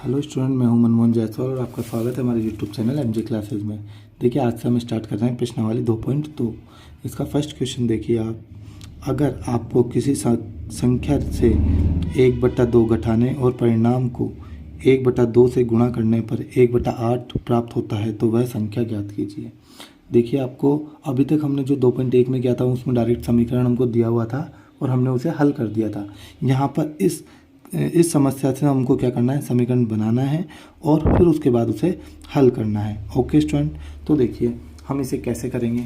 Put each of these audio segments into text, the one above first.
Hello student, मैं हूं मनमोहन जायसवाल और आपका स्वागत है हमारे यूट्यूब चैनल एमजे क्लासेस में। देखिए, आज से हम स्टार्ट कर रहे हैं प्रश्नावली 2.2। इसका फर्स्ट क्वेश्चन देखिए आप। अगर आपको किसी संख्या से 1/2 घटाने और परिणाम को 1/2 से गुणा करने पर 1/8 प्राप्त होता है तो वह संख्या ज्ञात कीजिए। देखिए, आपको अभी तक हमने जो 2.1 में किया था उसमें डायरेक्ट समीकरण हमको दिया हुआ था और हमने उसे हल कर दिया था। यहाँ पर इस समस्या से हमको क्या करना है, समीकरण बनाना है और फिर उसके बाद उसे हल करना है। ओके स्टूडेंट, तो देखिए हम इसे कैसे करेंगे।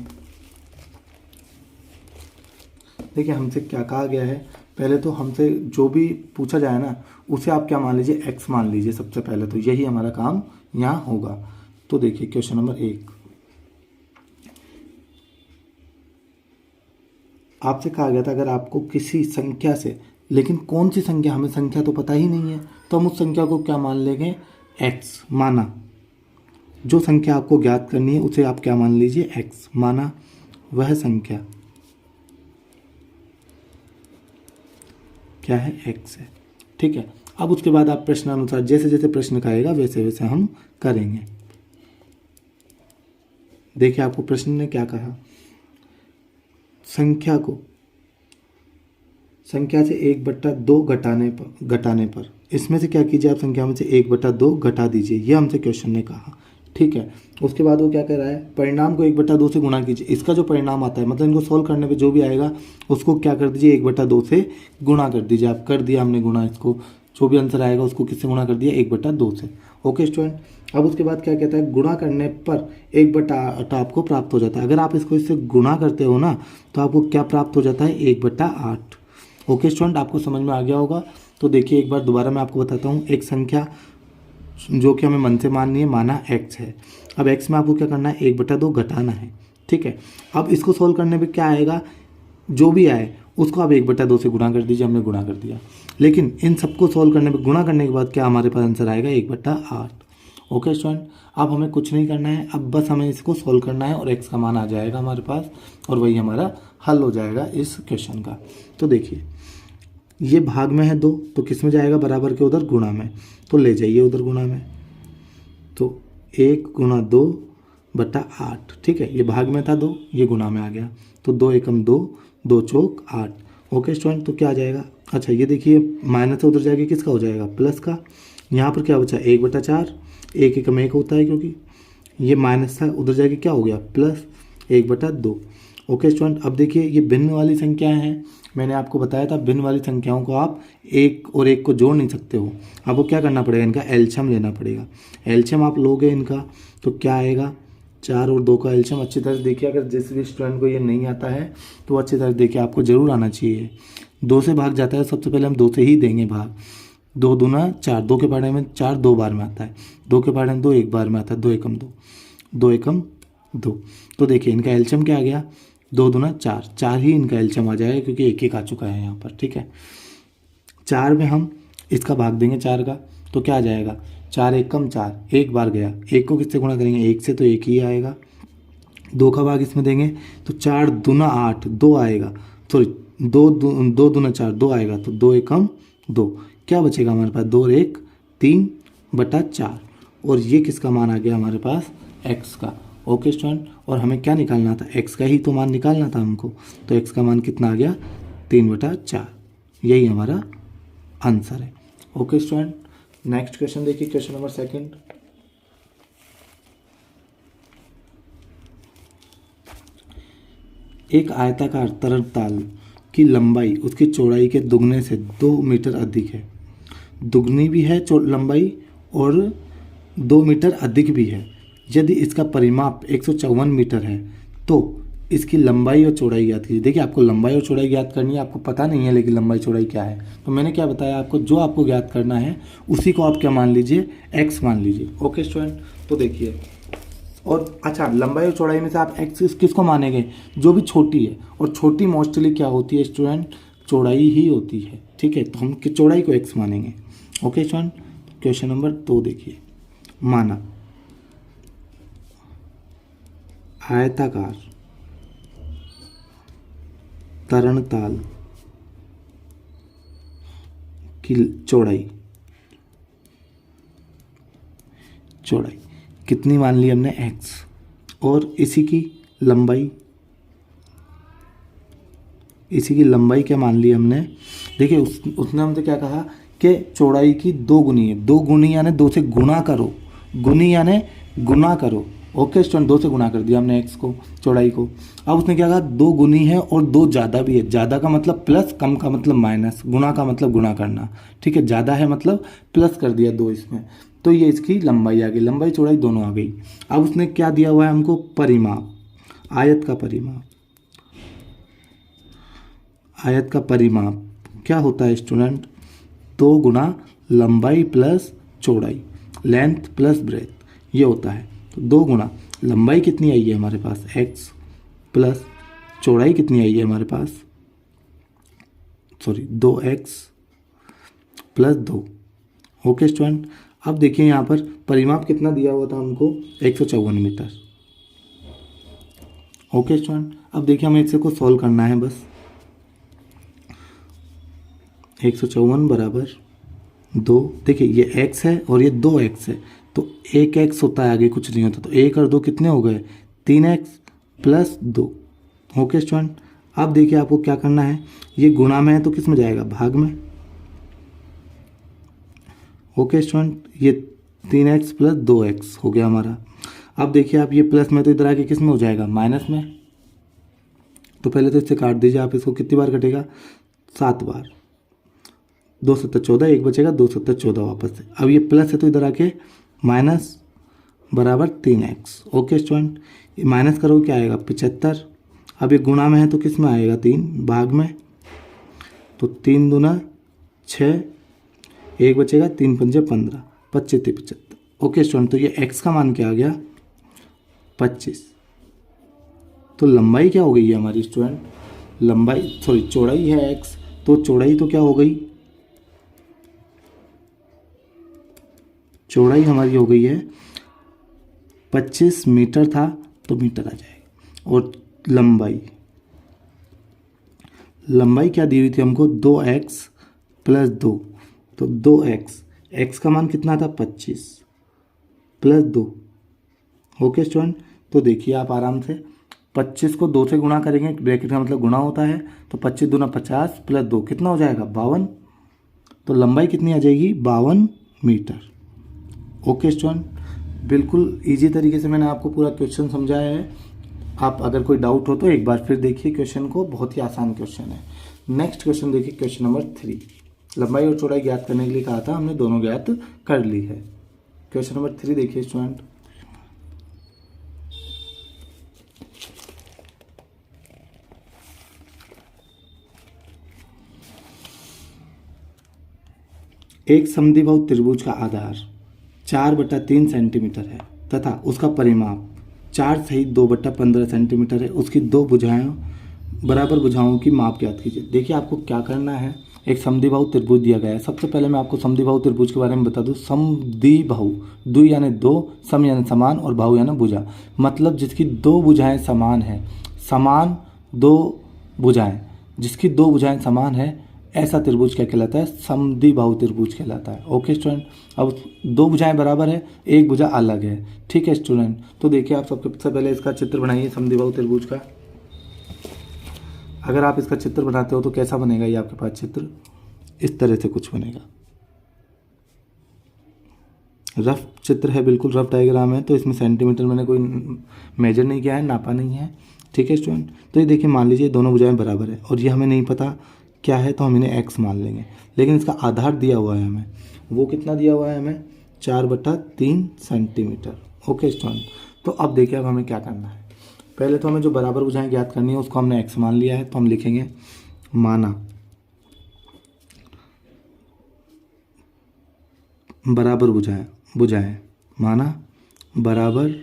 देखिए, हमसे क्या कहा गया है, पहले तो हमसे जो भी पूछा जाए ना उसे आप क्या मान लीजिए, x मान लीजिए। सबसे पहले तो यही हमारा काम यहाँ होगा। तो देखिए क्वेश्चन नंबर 1, आपसे कहा गया था अगर आपको किसी संख्या से, लेकिन कौन सी संख्या, हमें संख्या तो पता ही नहीं है, तो हम उस संख्या को क्या मान लेंगे, x माना। जो संख्या आपको ज्ञात करनी है उसे आप क्या मान लीजिए, x माना। वह संख्या क्या है, x है। ठीक है, अब उसके बाद आप प्रश्नानुसार जैसे जैसे प्रश्न का आएगा वैसे वैसे हम करेंगे। देखिए, आपको प्रश्न ने क्या कहा, संख्या से 1/2 घटाने पर इसमें से क्या कीजिए, आप संख्या में से 1/2 घटा दीजिए। ये हमसे क्वेश्चन ने कहा। ठीक है, उसके बाद वो क्या कह रहा है, परिणाम को 1/2 से गुणा कीजिए। इसका जो परिणाम आता है, मतलब इनको सोल्व करने पे जो भी आएगा उसको क्या कर दीजिए, 1/2 से गुणा कर दीजिए। आप कर दिया हमने गुणा, इसको जो भी आंसर आएगा उसको किससे गुणा कर दिया, 1/2 से। ओके स्टूडेंट, अब उसके बाद क्या कहता है, गुणा करने पर 1/8 आपको प्राप्त हो जाता है। अगर आप इसको इससे गुणा करते हो ना तो आपको क्या प्राप्त हो जाता है, 1/8। ओके स्टूडेंट, आपको समझ में आ गया होगा। तो देखिए एक बार दोबारा मैं आपको बताता हूँ। एक संख्या जो कि हमें मन से माननी है, माना x है। अब x में आपको क्या करना है, 1/2 घटाना है। ठीक है, अब इसको सोल्व करने पे क्या आएगा, जो भी आए उसको आप 1/2 से गुणा कर दीजिए। हमने गुणा कर दिया, लेकिन इन सबको सोल्व करने पे, गुणा करने के बाद क्या हमारे पास आंसर आएगा, 1/8। ओके स्टूडेंट, अब हमें कुछ नहीं करना है, अब बस हमें इसको सोल्व करना है और x का मान आ जाएगा हमारे पास और वही हमारा हल हो जाएगा इस क्वेश्चन का। तो देखिए, ये भाग में है 2 तो किस में जाएगा, बराबर के उधर गुणा में, तो ले जाइए उधर गुणा में। तो 1 × 2/8। ठीक है, ये भाग में था 2, ये गुणा में आ गया। तो 2 एकम 2, 2 चौक 8। ओके स्टूडेंट, तो क्या आ जाएगा, अच्छा ये देखिए माइनस से उधर जाएगा, किसका हो जाएगा, प्लस का। यहाँ पर क्या बचा, 1/4, 1 एकम 1 होता है, क्योंकि ये माइनस था, उधर जाके क्या हो गया, प्लस 1/2। ओके स्टूडेंट, अब देखिए ये भिन्न वाली संख्याएं हैं। मैंने आपको बताया था भिन्न वाली संख्याओं को आप एक और एक को जोड़ नहीं सकते हो। आपको क्या करना पड़ेगा, इनका एलसीएम लेना पड़ेगा। एलसीएम आप लोगे इनका तो क्या आएगा, 4 और 2 का एलसीएम। अच्छी तरह से देखिए, अगर जिस भी स्टूडेंट को ये नहीं आता है तो अच्छी तरह से देखिए, आपको जरूर आना चाहिए। 2 से भाग जाता है, सबसे पहले हम 2 से ही देंगे भाग। 2 दूना 4, 2 के पहाड़े में 4 2 बार में आता है, 2 के पहाड़े में 2 1 बार में आता है, 2 एकम 2, 2 एकम 2। तो देखिए इनका एलसीएम क्या आ गया, 2 दूना 4, 4 ही इनका एलसीएम आ जाएगा क्योंकि 1 1 आ चुका है यहाँ पर। ठीक है, 4 में हम इसका भाग देंगे 4 का, तो क्या आ जाएगा, 4 एकम 4, 1 बार गया। 1 को किससे गुणा करेंगे, 1 से, तो 1 ही आएगा। 2 का भाग इसमें देंगे तो 4 दूना 8, 2 आएगा। सॉरी, 2 दूना 4, 2 आएगा, तो 2 एकम 2। क्या बचेगा हमारे पास, 2 और 1 3/4। और ये किसका मान आ गया हमारे पास, x का। ओके स्टूडेंट, और हमें क्या निकालना था, x का ही तो मान निकालना था हमको। तो x का मान कितना आ गया, 3/4। यही हमारा आंसर है। ओके स्टूडेंट, नेक्स्ट क्वेश्चन देखिए, क्वेश्चन नंबर 2। एक आयताकार तरल ताल की लंबाई उसकी चौड़ाई के दुगने से 2 मीटर अधिक है। दुगनी भी है लंबाई और 2 मीटर अधिक भी है। यदि इसका परिमाप 154 मीटर है तो इसकी लंबाई और चौड़ाई ज्ञात कीजिए। देखिए, आपको लंबाई और चौड़ाई ज्ञात करनी है, आपको पता नहीं है लेकिन लंबाई चौड़ाई क्या है। तो मैंने क्या बताया आपको, जो आपको ज्ञात करना है उसी को आप क्या मान लीजिए, x मान लीजिए। ओके स्टूडेंट, तो देखिए, और अच्छा लंबाई और चौड़ाई में से आप x किसको मानेंगे, जो भी छोटी है, और छोटी मोस्टली क्या होती है स्टूडेंट, चौड़ाई ही होती है। ठीक है, तो हम चौड़ाई को x मानेंगे। ओके स्टूडेंट, क्वेश्चन नंबर 2 देखिए, माना आयताकार तरणताल की चौड़ाई चौड़ाई कितनी मान ली हमने x, और इसी की लंबाई क्या मान ली हमने। देखिए उसने हमसे क्या कहा कि चौड़ाई की 2 गुनी है, 2 गुनी यानी 2 से गुणा करो, गुनी यानी गुना करो। ओके स्टूडेंट, 2 से गुना कर दिया हमने x को, चौड़ाई को। अब उसने क्या कहा 2 गुनी है और 2 ज़्यादा भी है, ज़्यादा का मतलब प्लस, कम का मतलब माइनस, गुना का मतलब गुना करना। ठीक है, ज़्यादा है मतलब प्लस कर दिया 2 इसमें, तो ये इसकी लंबाई आ गई, लंबाई चौड़ाई दोनों आ गई। अब उसने क्या दिया हुआ है हमको, परिमाप, आयत का परिमाप। आयत का परिमाप क्या होता है स्टूडेंट, 2 गुना लंबाई प्लस चौड़ाई, लेंथ प्लस ब्रेथ, ये होता है। तो 2 गुना लंबाई कितनी आई है हमारे पास x, प्लस चौड़ाई कितनी आई है हमारे पास, sorry 2x plus 2। Okay student, अब देखिए यहाँ पर परिमाप कितना दिया हुआ था हमको, 154 मीटर। ओके स्टूडेंट, अब देखिए हमें इसे को सॉल्व करना है बस। 154 बराबर 2, देखिए ये x है और ये 2x है, तो 1x होता है, आगे कुछ नहीं होता, तो 1 और 2 कितने हो गए, 3x प्लस 2। ओके स्टूडेंट, अब देखिए आपको क्या करना है, ये गुणा में है तो किस में जाएगा, भाग में। ओके स्टूडेंट, ये 3x प्लस 2x हो गया हमारा। अब देखिए आप ये प्लस में तो इधर आके किस में हो जाएगा, माइनस में। तो पहले तो इससे काट दीजिए आप इसको, कितनी बार कटेगा, 7 बार, 2 7 14, एक बचेगा, 2 7 14 वापस से। अब ये प्लस है तो इधर आके माइनस बराबर 3x। ओके स्टूडेंट, ये माइनस करो क्या आएगा, 75। अब ये गुणा में है तो किस में आएगा, 3, भाग में, तो 3 दूना 6, एक बचेगा, 3 पंजे 15, 25 75। ओके स्टूडेंट, तो ये x का मान क्या आ गया, 25। तो लंबाई क्या हो गई है हमारी स्टूडेंट, लंबाई सॉरी चौड़ाई है x, तो चौड़ाई तो क्या हो गई, चौड़ाई हमारी हो गई है 25 मीटर था तो मीटर आ जाएगा। और लंबाई क्या दी हुई थी हमको, 2x प्लस 2, तो 2x, x का मान कितना था 25 प्लस 2। ओके स्टूडेंट, तो देखिए आप आराम से 25 को 2 से गुणा करेंगे, ब्रैकेट का मतलब गुणा होता है, तो 25 दूना 50 प्लस 2 कितना हो जाएगा, 52। तो लंबाई कितनी आ जाएगी, 52 मीटर। ओके स्टूडेंट, बिल्कुल इजी तरीके से मैंने आपको पूरा क्वेश्चन समझाया है। आप अगर कोई डाउट हो तो एक बार फिर देखिए क्वेश्चन को, बहुत ही आसान क्वेश्चन है। नेक्स्ट क्वेश्चन देखिए, क्वेश्चन नंबर 3। लंबाई और चौड़ाई ज्ञात करने के लिए कहा था, हमने दोनों ज्ञात कर ली है। क्वेश्चन नंबर 3 देखिए स्टूडेंट, एक समद्विबाहु त्रिभुज का आधार 4/3 सेंटीमीटर है तथा उसका परिमाप 4 सहित 2/15 सेंटीमीटर है। उसकी 2 भुजाएं बराबर भुजाओं की माप ज्ञात कीजिए। देखिए आपको क्या करना है, एक समद्विबाहु त्रिभुज दिया गया है। सबसे पहले मैं आपको समद्विबाहु त्रिभुज के बारे में बता दूं। समद्विबाहु, द्वि यानी 2, सम यानी समान और बाहु यानी भुजा, मतलब जिसकी 2 भुजाएं समान है, समान 2 भुजाएं, जिसकी 2 भुजाएं समान है, ऐसा त्रिभुज क्या कहलाता है, समद्विबाहु त्रिभुज कहलाता है। ओके स्टूडेंट, अब 2 भुजाएं बराबर है, एक भुजा अलग है। ठीक है स्टूडेंट, तो देखिए आप सबसे पहले इसका चित्र बनाइए समद्विबाहु त्रिभुज का। अगर आप इसका चित्र बनाते हो तो कैसा बनेगा, ये आपके पास चित्र इस तरह से कुछ बनेगा। रफ चित्र है, बिल्कुल रफ डायग्राम है, तो इसमें सेंटीमीटर मैंने कोई मेजर नहीं किया है, नापा नहीं है। ठीक है स्टूडेंट, तो ये देखिए मान लीजिए दोनों भुजाएं बराबर है और ये हमें नहीं पता क्या है, तो हम इन्हें x मान लेंगे। लेकिन इसका आधार दिया हुआ है हमें, वो कितना दिया हुआ है हमें, 4/3 सेंटीमीटर। ओके स्टूडेंट, तो अब देखिए अब हमें क्या करना है। पहले तो हमें जो बराबर भुजाएं ज्ञात करनी है उसको हमने x मान लिया है, तो हम लिखेंगे माना बराबर भुजाएं माना बराबर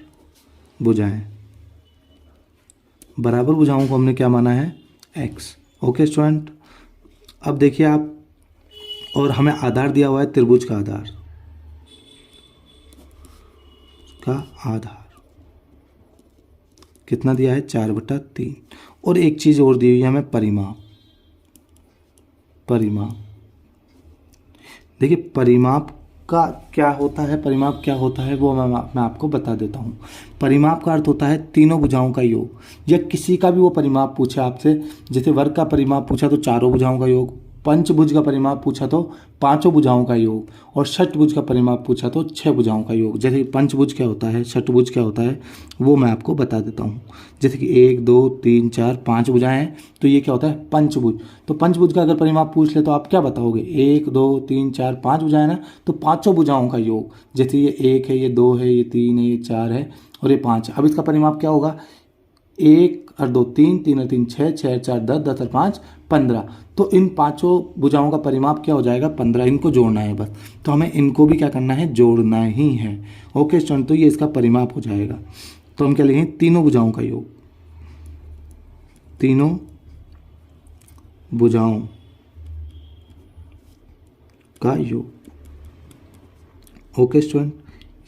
भुजाएं, बराबर भुजाओं को हमने क्या माना है, x। ओके स्टूडेंट, अब देखिए आप, और हमें आधार दिया हुआ है त्रिभुज का आधार कितना दिया है, 4/3। और एक चीज़ और दी हुई है हमें, परिमाप। देखिए परिमाप का क्या होता है, परिमाप क्या होता है वो मैं आपको बता देता हूँ। परिमाप का अर्थ होता है तीनों भुजाओं का योग, या किसी का भी वो परिमाप पूछा आपसे, जैसे वर्ग का परिमाप पूछा तो चारों भुजाओं का योग, पंचभुज का परिमाप पूछा तो पांचों भुजाओं का योग, और षटभुज का परिमाप पूछा तो छह भुजाओं का योग। जैसे पंचभुज क्या होता है, षटभुज क्या होता है, वो मैं आपको बता देता हूँ। जैसे कि 1 2 3 4 5 भुजाएं हैं तो ये क्या होता है, पंचभुज। तो पंचभुज का अगर परिमाप पूछ ले तो आप क्या बताओगे, 1 2 3 4 5 भुजाएं ना, तो पांचों भुजाओं का योग। जैसे ये 1 है, ये 2 है, ये 3 है, ये 4 है और ये 5। अब इसका परिमाप क्या होगा, 1 और 2 3, 3 और 3 6, 6 और 4 10, 10 और 5 15। तो इन पांचों भुजाओं का परिमाप क्या हो जाएगा, 15। इनको जोड़ना है बस, तो हमें इनको भी क्या करना है, जोड़ना ही है। ओके स्टूडेंट, तो ये इसका परिमाप हो जाएगा। तो हम क्या लिखेंगे, तीनों भुजाओं का योग, तीनों भुजाओं का योग। ओके स्टूडेंट,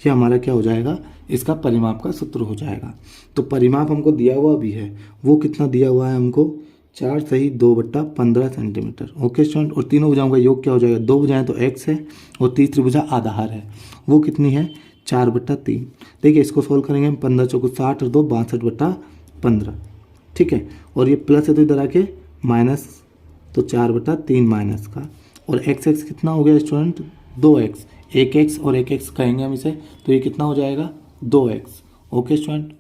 ये हमारा क्या हो जाएगा, इसका परिमाप का सूत्र हो जाएगा। तो परिमाप हमको दिया हुआ भी है, वो कितना दिया हुआ है हमको, 4 सही 2/15 सेंटीमीटर। ओके स्टूडेंट, और तीनों भुजाओं का योग क्या हो जाएगा, दो भुजाएं तो x है और तीसरी भुजा आधार है, वो कितनी है 4/3। देखिए इसको सोल्व करेंगे हम, 15 चौको 60 और 2 62/15। ठीक है, और ये प्लस है तो इधर आके माइनस, तो 4/3 माइनस का, और x कितना हो गया स्टूडेंट, 2x। एक x और एक x कहेंगे हम इसे, तो ये कितना हो जाएगा 2x। ओके स्टूडेंट,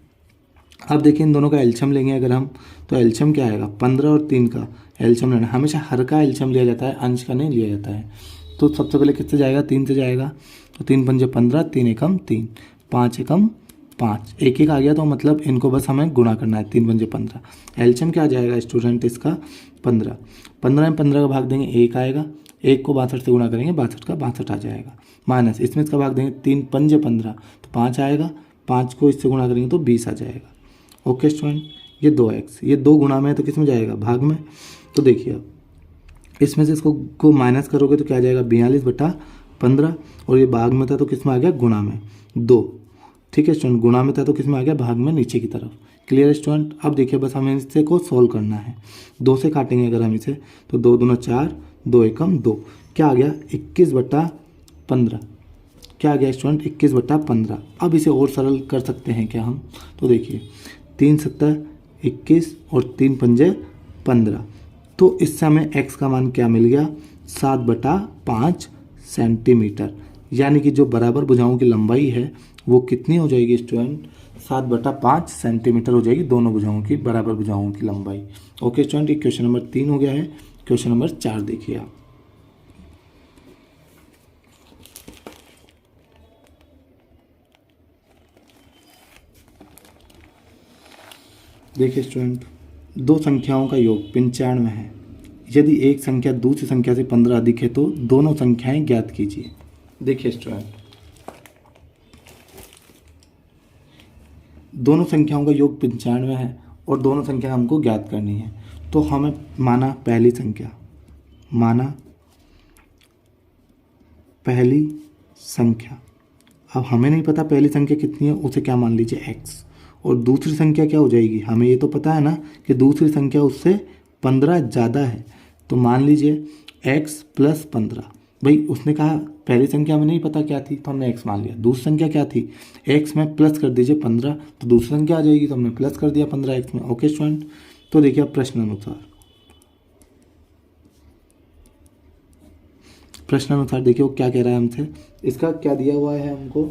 अब देखिए इन दोनों का एलसीएम लेंगे अगर हम, तो एलसीएम क्या आएगा, 15 और 3 का एलसीएम लेना। हमेशा हर का एलसीएम लिया जाता है, अंश का नहीं लिया जाता है। तो सबसे पहले किससे जाएगा, 3 से जाएगा, तो 3 पंजे 15, 3 एकम 3, 5 एकम 5, एक एक आ गया, तो मतलब इनको बस हमें गुणा करना है, 3 पंजे 15। एलसीएम क्या आ जाएगा स्टूडेंट इसका, 15। 15 में 15 का भाग देंगे 1 आएगा, 1 को 62 से गुणा करेंगे, 62 का 62 आ जाएगा, माइनस इसमें इसका भाग देंगे 3 पंजे 15, तो 5 आएगा, 5 को इससे गुणा करेंगे तो 20 आ जाएगा। ओके स्टूडेंट, ये 2x, ये 2 गुणा में है तो किस में जाएगा, भाग में। तो देखिए अब इसमें से इसको को माइनस करोगे तो क्या आ जाएगा, 42/15, और ये भाग में था तो किस में आ गया, गुणा में 2। ठीक है स्टूडेंट, गुणा में था तो किस में आ गया, भाग में नीचे की तरफ। क्लियर स्टूडेंट, अब देखिए बस हमें इससे को सोल्व करना है। 2 से काटेंगे अगर हम इसे, तो 2 दूना 4, 2 एकम 2, क्या आ गया 21/15। क्या आ गया स्टूडेंट, 21/15। अब इसे और सरल कर सकते हैं क्या हम, तो देखिए 3 7 21 और 3 पंजे 15, तो इससे हमें x का मान क्या मिल गया, 7/5 सेंटीमीटर। यानी कि जो बराबर भुजाओं की लंबाई है वो कितनी हो जाएगी स्टूडेंट, 7/5 सेंटीमीटर हो जाएगी, दोनों भुजाओं की, बराबर भुजाओं की लंबाई। ओके स्टूडेंट, ये क्वेश्चन नंबर 3 हो गया है। क्वेश्चन नंबर 4 देखिए आप, देखिए स्टूडेंट, दो संख्याओं का योग 95 है। यदि एक संख्या दूसरी संख्या से 15 अधिक है तो दोनों संख्याएं ज्ञात कीजिए। देखिए स्टूडेंट, दोनों संख्याओं का योग 95 है और दोनों संख्या हमको ज्ञात करनी है। तो हमें माना पहली संख्या, माना पहली संख्या, अब हमें नहीं पता पहली संख्या कितनी है, उसे क्या मान लीजिए x, और दूसरी संख्या क्या हो जाएगी, हमें ये तो पता है ना कि दूसरी संख्या उससे 15 ज़्यादा है, तो मान लीजिए x + 15। भाई उसने कहा पहली संख्या हमें नहीं पता क्या थी तो हमने x मान लिया, दूसरी संख्या क्या थी, x में प्लस कर दीजिए 15, तो दूसरी संख्या आ जाएगी, तो हमने प्लस कर दिया 15 x में। ओके स्टूडेंट, तो देखिए अब प्रश्न अनुसार देखिए वो क्या कह रहा है हमसे। इसका क्या दिया हुआ है हमको,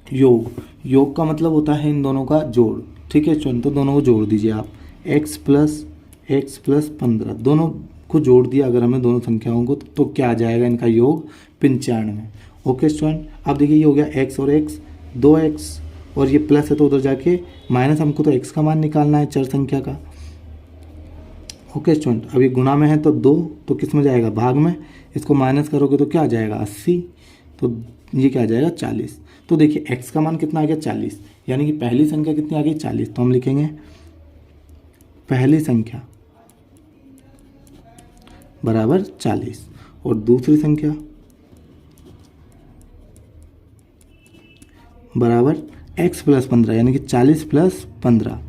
योग का मतलब होता है इन दोनों का जोड़। ठीक है स्टूडेंट, तो दोनों को जोड़ दीजिए आप, x + 15, दोनों को जोड़ दिया अगर हमें दोनों संख्याओं को, तो क्या आ जाएगा इनका योग 95। ओके स्टूडेंट, अब देखिए ये हो गया x और x, 2x, और ये प्लस है तो उधर जाके माइनस, हमको तो x का मान निकालना है चर संख्या का। ओके स्टूडेंट, अब ये गुणा में है तो 2, तो किस में जाएगा, भाग में। इसको माइनस करोगे तो क्या आ जाएगा 80, तो ये क्या आ जाएगा 40। तो देखिए x का मान कितना आ गया 40, यानी कि पहली संख्या कितनी आ गई 40, तो हम लिखेंगे पहली संख्या बराबर 40, और दूसरी संख्या बराबर x + 15, यानी कि 40 + 15,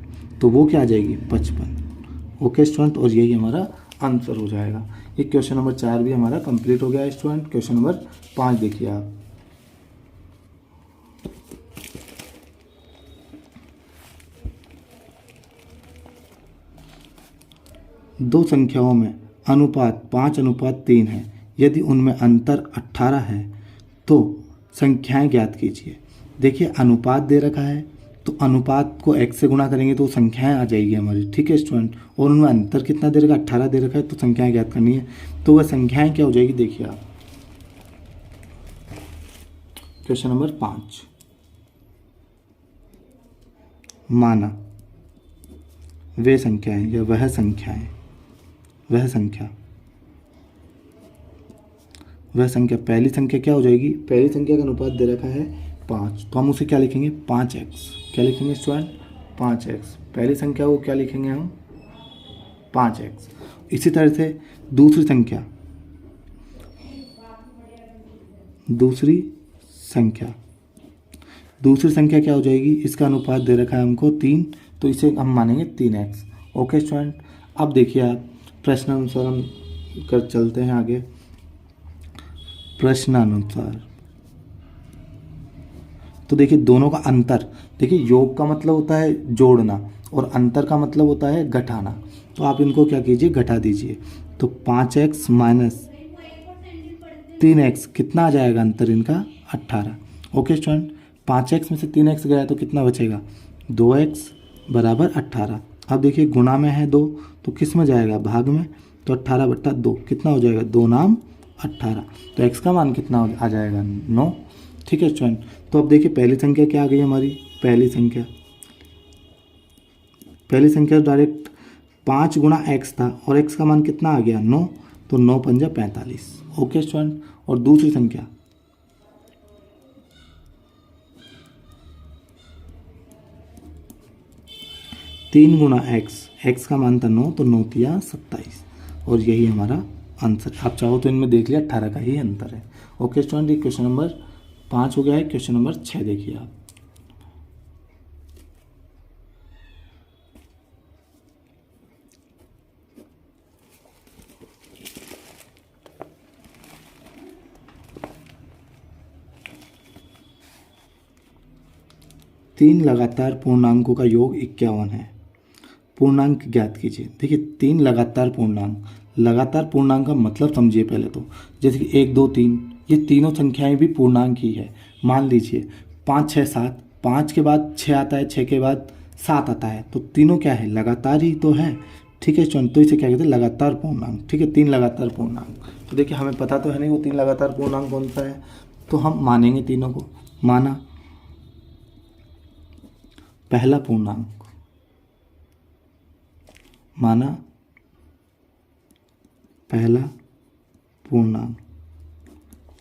तो वो क्या आ जाएगी 55। ओके स्टूडेंट, और यही हमारा आंसर हो जाएगा। ये क्वेश्चन नंबर 4 भी हमारा कंप्लीट हो गया है स्टूडेंट। क्वेश्चन नंबर 5 देखिए आप, दो संख्याओं में अनुपात 5:3 है, यदि उनमें अंतर 18 है तो संख्याएं ज्ञात कीजिए। देखिए अनुपात दे रखा है तो अनुपात को x से गुणा करेंगे तो संख्याएं आ जाएगी हमारी, ठीक है स्टूडेंट। और उनमें अंतर कितना दे रखा है, 18 दे रखा है, तो संख्याएं ज्ञात करनी है। तो वह संख्याएं क्या हो जाएगी, देखिए आप क्वेश्चन नंबर 5, माना वे संख्याएं या वह संख्याएं, वह संख्या पहली संख्या क्या हो जाएगी, पहली संख्या का अनुपात दे रखा है 5, तो हम उसे क्या लिखेंगे 5x। क्या लिखेंगे स्टूडेंट 5x। पहली संख्या को क्या लिखेंगे हम 5x। इसी तरह से दूसरी संख्या क्या हो जाएगी, इसका अनुपात दे रखा है हमको 3, तो इसे हम मानेंगे 3x। ओके स्टूडेंट, अब देखिए आप प्रश्नानुसार हम कर चलते हैं आगे। प्रश्नानुसार तो देखिए दोनों का अंतर, देखिए योग का मतलब होता है जोड़ना और अंतर का मतलब होता है घटाना। तो आप इनको क्या कीजिए, घटा दीजिए। तो 5x माइनस 3x कितना आ जाएगा अंतर इनका 18। ओके स्टूडेंट, 5x में से 3x गया तो कितना बचेगा 2x बराबर 18। अब देखिए गुणा में है 2 तो किस में जाएगा भाग में, तो 18/2 कितना हो जाएगा 2 नाम 18। तो x का मान कितना आ जाएगा 9। ठीक है स्टूडेंट, तो अब देखिए पहली संख्या क्या आ गई हमारी, पहली संख्या डायरेक्ट 5 गुणा x था और x का मान कितना आ गया 9, तो 9 पंजा 45। ओके स्टूडेंट, और दूसरी संख्या 3 गुणा x का मान था 9, तो 9 तिया 27, और यही हमारा आंसर। आप चाहो तो इनमें देख लिया 18 का ही अंतर है। ओके स्टूडेंट, ये क्वेश्चन नंबर 5 हो गया है। क्वेश्चन नंबर 6 देखिए आप। तीन लगातार पूर्णांकों का योग 51 है, पूर्णांक ज्ञात कीजिए। देखिए 3 लगातार पूर्णांक का मतलब समझिए पहले तो। जैसे कि 1 2 3, ये तीनों संख्याएं भी पूर्णांक ही है। मान लीजिए 5 6 7, 5 के बाद 6 आता है, 6 के बाद 7 आता है, तो तीनों क्या है लगातार ही तो है। ठीक है स्टूडेंट, तो इसे क्या कहते हैं लगातार पूर्णांक। ठीक है, 3 लगातार पूर्णांक। तो देखिए हमें पता तो है नहीं वो 3 लगातार पूर्णांक कौन सा है, तो हम मानेंगे तीनों को। माना पहला पूर्णांक,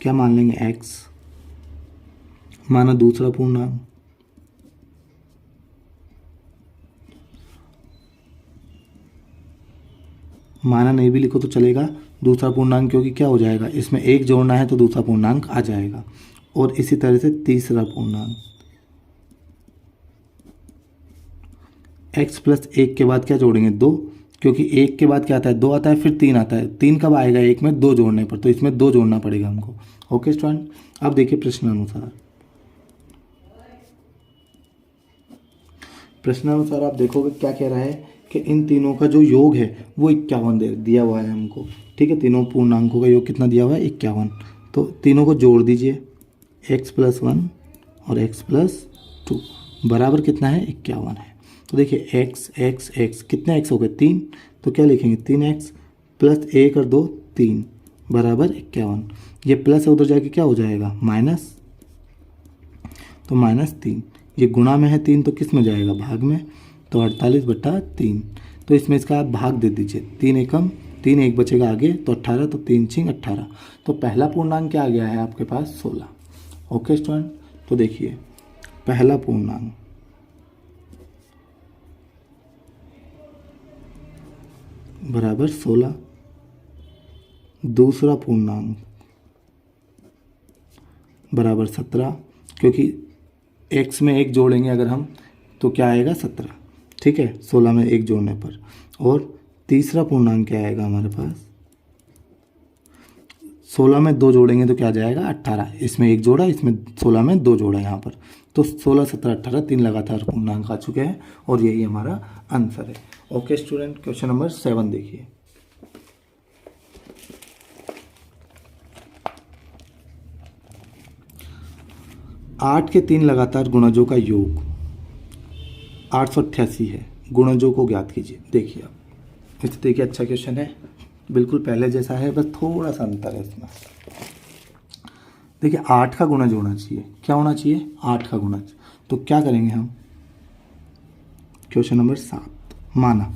क्या मान लेंगे x। माना दूसरा पूर्णांक, माना नहीं भी लिखो तो चलेगा दूसरा पूर्णांक, क्योंकि क्या हो जाएगा इसमें 1 जोड़ना है तो दूसरा पूर्णांक आ जाएगा। और इसी तरह से तीसरा पूर्णांक x प्लस 1 के बाद क्या जोड़ेंगे 2, क्योंकि 1 के बाद क्या आता है 2 आता है, फिर 3 आता है। 3 कब आएगा 1 में 2 जोड़ने पर, तो इसमें 2 जोड़ना पड़ेगा हमको। ओके स्टूडेंट, अब देखिए प्रश्नानुसार आप देखोगे क्या कह रहा है कि इन तीनों का जो योग है वो 51 दिया हुआ है हमको। ठीक है, तीनों पूर्णांकों का योग कितना दिया हुआ है 51। तो तीनों को जोड़ दीजिए, x प्लस 1 और x प्लस 2 बराबर कितना है 51 है। तो देखिए x कितने x हो गए 3, तो क्या लिखेंगे 3x प्लस 1 और 2 3 बराबर 51। ये प्लस उधर जाके क्या हो जाएगा माइनस, तो -3। ये गुणा में है 3 तो किस में जाएगा भाग में, तो 48/3। तो इसमें इसका आप भाग दे दीजिए, 3 एकम 3, 1 बचेगा आगे तो 18, तो 3 6 18। तो पहला पूर्णांक क्या आ गया है आपके पास 16। ओके स्टूडेंट, तो देखिए पहला पूर्णांक बराबर 16, दूसरा पूर्णांक बराबर 17, क्योंकि x में 1 जोड़ेंगे अगर हम तो क्या आएगा 17। ठीक है, 16 में 1 जोड़ने पर। और तीसरा पूर्णांक क्या आएगा हमारे पास, 16 में 2 जोड़ेंगे तो क्या जाएगा 18। इसमें 1 जोड़ा, इसमें 16 में 2 जोड़ा यहाँ पर, तो 16 17 18 3 लगातार पूर्णांक आ चुके हैं और यही हमारा आंसर है। ओके स्टूडेंट, क्वेश्चन नंबर 7 देखिए। 8 के 3 लगातार गुणजों का योग 888 है। गुणजों को ज्ञात कीजिए। देखिए आप इसे देखिए, अच्छा क्वेश्चन है, बिल्कुल पहले जैसा है, बस थोड़ा सा अंतर है इसमें। देखिए 8 का गुणज होना चाहिए, क्या होना चाहिए? 8 का गुणज। तो क्या करेंगे हम? क्वेश्चन नंबर 7 माना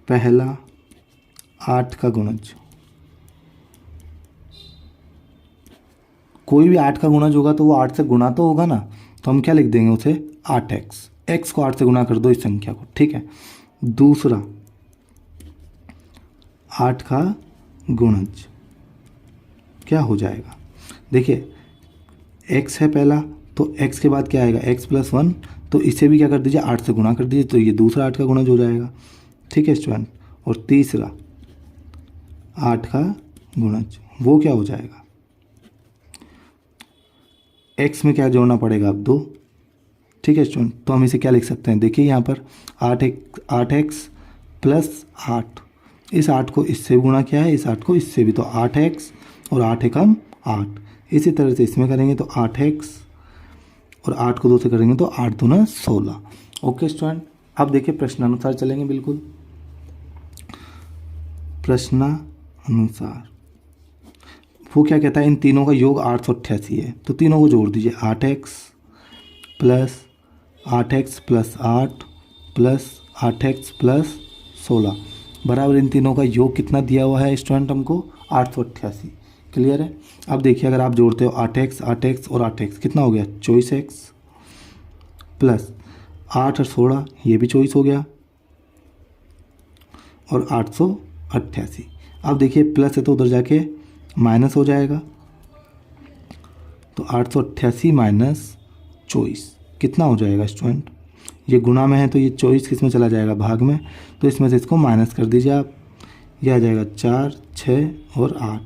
पहला 8 का गुणज, कोई भी 8 का गुणज होगा तो वो 8 से गुणा तो होगा ना, तो हम क्या लिख देंगे उसे? 8x। x को 8 से गुणा कर दो इस संख्या को, ठीक है। दूसरा 8 का गुणज क्या हो जाएगा? देखिए x है पहला, तो x के बाद क्या आएगा? x + 1, तो इसे भी क्या कर दीजिए? 8 से गुणा कर दीजिए, तो ये दूसरा 8 का गुणज हो जाएगा, ठीक है स्टूडेंट। और तीसरा 8 का गुणज वो क्या हो जाएगा? x में क्या जोड़ना पड़ेगा? अब 2, ठीक है स्टूडेंट। तो हम इसे क्या लिख सकते हैं? देखिए यहाँ पर 8x + 8, इस 8 को इससे गुणा किया है, इस 8 को इससे भी, तो 8x और 8 एकम 8। इसी तरह से इसमें करेंगे तो 8x और 8 को 2 से करेंगे तो 8 दूना 16। ओके स्टूडेंट, अब देखिए प्रश्नानुसार चलेंगे, बिल्कुल प्रश्नानुसार। वो क्या कहता है? इन तीनों का योग 888 है, तो तीनों को जोड़ दीजिए। 8x + 8x + 8 + 8x + 16 बराबर इन तीनों का योग कितना दिया हुआ है स्टूडेंट हमको? 888। क्लियर है? अब देखिए अगर आप जोड़ते हो 8x 8x और 8x कितना हो गया? 24x प्लस 8 और 16 ये भी 24 हो गया और 888। अब देखिए प्लस है तो उधर जाके माइनस हो जाएगा, तो 888 - 24 कितना हो जाएगा स्टूडेंट? ये गुणा में है तो ये 24 किस में चला जाएगा? भाग में, तो इसमें से इसको माइनस कर दीजिए आप, यह आ जाएगा 4 6 और 8।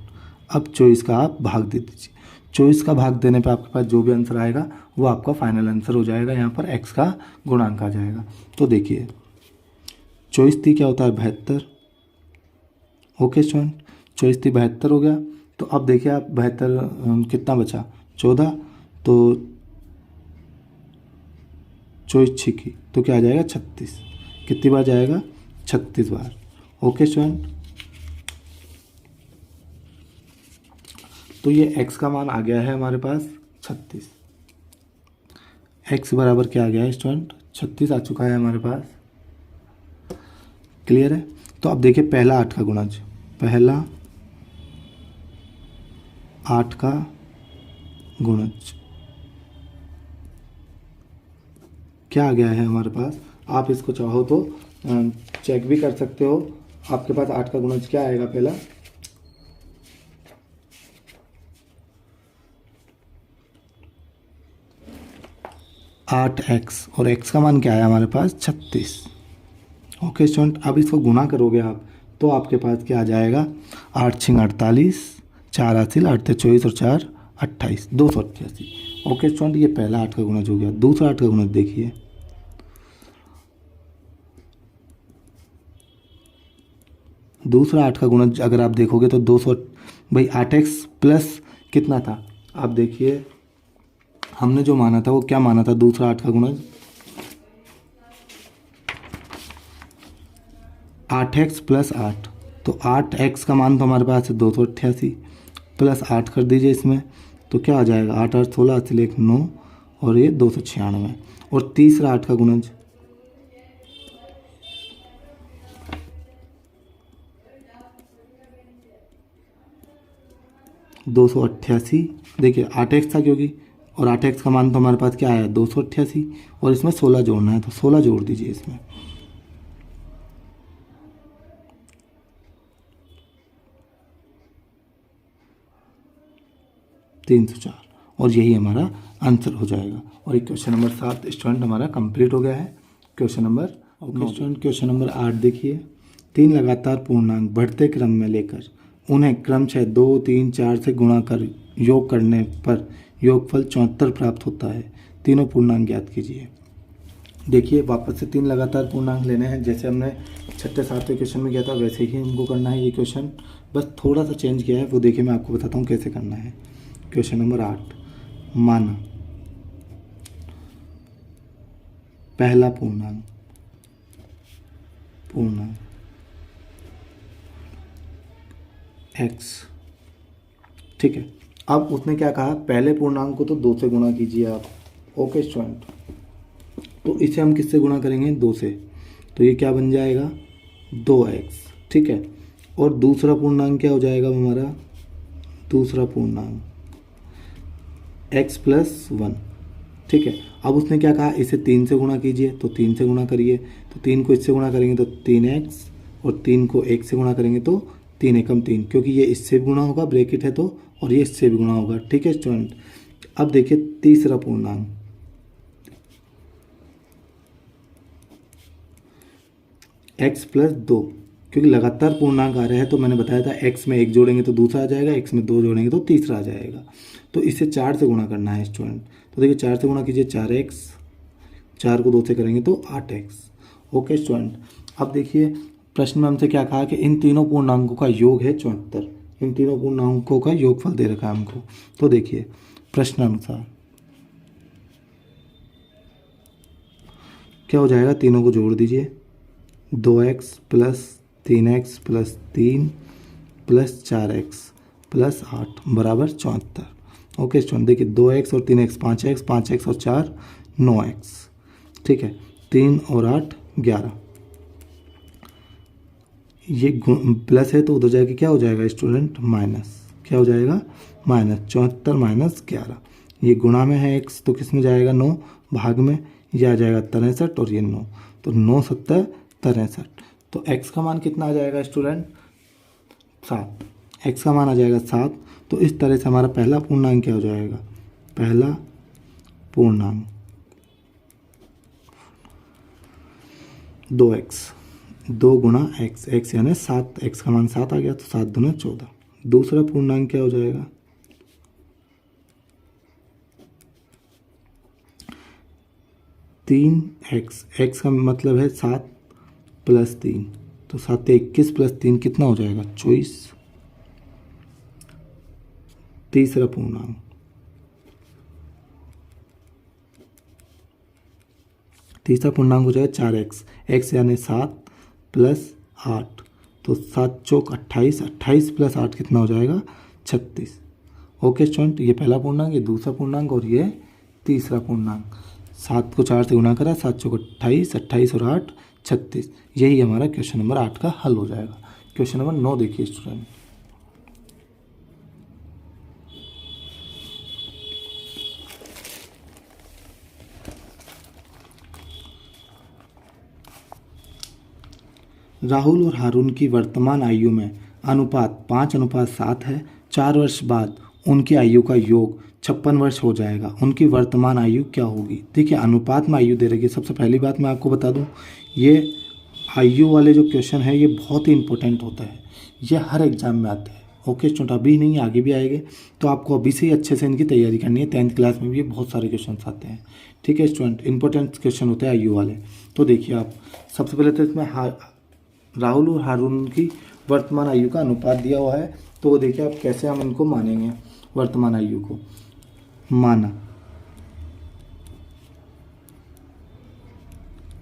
अब 24 का आप भाग दे दीजिए। 24 का भाग देने पे आपके पास जो भी आंसर आएगा वो आपका फाइनल आंसर हो जाएगा। यहाँ पर x का गुणांक आ जाएगा। तो देखिए 24 × 3 क्या होता है? 72। ओके स्टूडेंट, 24 × 3 72 हो गया। तो अब देखिए आप 72 कितना बचा? 14, तो 24 छिकी तो क्या आ जाएगा? 36। कितनी बार जाएगा? 36 बार। ओके स्टूडेंट, तो ये x का मान आ गया है हमारे पास 36। x बराबर क्या आ गया है स्टूडेंट? 36 आ चुका है हमारे पास। क्लियर है? तो अब देखिए पहला 8 का गुणज, पहला 8 का गुणज क्या आ गया है हमारे पास? आप इसको चाहो तो चेक भी कर सकते हो। आपके पास 8 का गुणज क्या आएगा? पहला 8x और x का मान क्या है हमारे पास? 36। ओके स्टूडेंट, अब इसको गुना करोगे आप तो आपके पास क्या आ जाएगा? 8 × 48, 4 हासिल, 8 × 24 और 4 28, 288। ओके स्टूडेंट, ये पहला 8 का गुणज हो गया। दूसरा 8 का गुणज देखिए, दूसरा 8 का गुणज अगर आप देखोगे तो 200 भाई 8x प्लस कितना था? आप देखिए हमने जो माना था वो क्या माना था? दूसरा 8 का गुणज 8x + 8, तो 8x का मान तो हमारे पास है 288 प्लस 8 कर दीजिए इसमें, तो क्या आ जाएगा? 8 8 16 अस्सी 1 9 और ये 296। और तीसरा 8 का गुणज 288। देखिए 8x था क्योंकि, और 8x का मान तो हमारे पास क्या आया? 288 और इसमें 16 जोड़ना है, तो 16 जोड़ दीजिए इसमें। $304 और यही हमारा आंसर हो जाएगा। और एक क्वेश्चन नंबर 7 स्टूडेंट हमारा कंप्लीट हो गया है। Question number student question number 8 देखिए, 3 लगातार पूर्णांक बढ़ते क्रम में लेकर उन्हें क्रमशः 2 3 4 से गुणा कर योग करने पर योगफल 74 प्राप्त होता है। तीनों पूर्णांक ज्ञात कीजिए। देखिए वापस से 3 लगातार पूर्णांक लेने हैं, जैसे हमने 6 7वें क्वेश्चन में किया था वैसे ही हमको करना है ये क्वेश्चन, बस थोड़ा सा चेंज किया है, वो देखिए मैं आपको बताता हूँ कैसे करना है। क्वेश्चन नंबर 8, माना पहला पूर्णांक x, ठीक है। अब उसने क्या कहा, पहले पूर्णांक को तो 2 से गुणा कीजिए आप। ओके स्टूडेंट, तो इसे हम किससे गुणा करेंगे, 2 से, तो ये क्या बन जाएगा 2x, ठीक है। और दूसरा पूर्णांक क्या हो जाएगा हमारा, दूसरा पूर्णांक x + 1, ठीक है। अब उसने क्या कहा, इसे 3 से गुणा कीजिए, तो 3 से गुणा करिए, तो 3 को इससे गुणा करेंगे तो 3x, और 3 को 1 से गुणा करेंगे तो 3 एकम 3, क्योंकि ये इससे भी गुणा होगा, ब्रैकेट है तो, और ये इससे भी गुणा होगा, ठीक है स्टूडेंट। अब देखिए तीसरा पूर्णांक x + 2, क्योंकि लगातार पूर्णांक आ रहे हैं तो मैंने बताया था x में 1 जोड़ेंगे तो दूसरा आ जाएगा, x में 2 जोड़ेंगे तो तीसरा आ जाएगा। तो इसे 4 से गुणा करना है स्टूडेंट, तो देखिए 4 से गुणा कीजिए 4x, 4 को 2 से करेंगे तो 8x। ओके स्टूडेंट, अब देखिए प्रश्न में हमसे क्या कहा कि इन तीनों पूर्णांकों का योग है 74, इन तीनों पूर्णांकों का योगफल दे रखा है हमको। तो देखिए प्रश्नानुसार क्या हो जाएगा, तीनों को जोड़ दीजिए, 2x + 3x + 3 + 4x + 8 बराबर 74। ओके स्टूडेंट, देखिए 2x और 3x 5x, 5x और 4 9x, ठीक है। 3 और 8 11, ये प्लस है तो उधर जाके क्या हो जाएगा स्टूडेंट, माइनस, क्या हो जाएगा माइनस, 74 - 11, ये गुणा में है x तो किस में जाएगा 9, भाग में ये आ जाएगा 63 और ये 9, तो 9 × 7 = 63। तो x का मान कितना आ जाएगा स्टूडेंट, 7, x का मान आ जाएगा 7। तो इस तरह से हमारा पहला पूर्णांक क्या हो जाएगा, पहला पूर्णांक 2x, 2 × x, x यानी 7, x का मान 7 आ गया, तो 7 × 2 = 14। दूसरा पूर्णांक क्या हो जाएगा, 3x, x का मतलब है 7 + 3, तो 7 × 21 + 3 कितना हो जाएगा 24। तीसरा पूर्णांक हो जाएगा 4x, x यानी 7 + 8, तो 7 चौक 28, 28 + 8 कितना हो जाएगा 36। ओके स्टूडेंट, ये पहला पूर्णांक, ये दूसरा पूर्णांक और ये तीसरा पूर्णांक। 7 को 4 से गुणा करा, 7 चौक 28, 28 और 8 36, यही हमारा क्वेश्चन नंबर 8 का हल हो जाएगा। क्वेश्चन नंबर 9 देखिए स्टूडेंट, राहुल और हारून की वर्तमान आयु में अनुपात 5:7 है। 4 वर्ष बाद उनकी आयु का योग 56 वर्ष हो जाएगा। उनकी वर्तमान आयु क्या होगी। देखिए अनुपात में आयु दे रखी है। सबसे पहली बात मैं आपको बता दूं, ये आयु वाले जो क्वेश्चन है ये बहुत ही इंपॉर्टेंट होता है, ये हर एग्जाम में आते हैं। ओके स्टूडेंट, अभी नहीं आगे भी आएंगे, तो आपको अभी से ही अच्छे से इनकी तैयारी करनी है। 10th क्लास में भी ये बहुत सारे क्वेश्चन आते हैं। ठीक है स्टूडेंट, इंपॉर्टेंट क्वेश्चन होते हैं आयु वाले। तो देखिए आप सबसे पहले तो इसमें राहुल और हारून की वर्तमान आयु का अनुपात दिया हुआ है, तो वो देखिए आप कैसे हम इनको मानेंगे। वर्तमान आयु को माना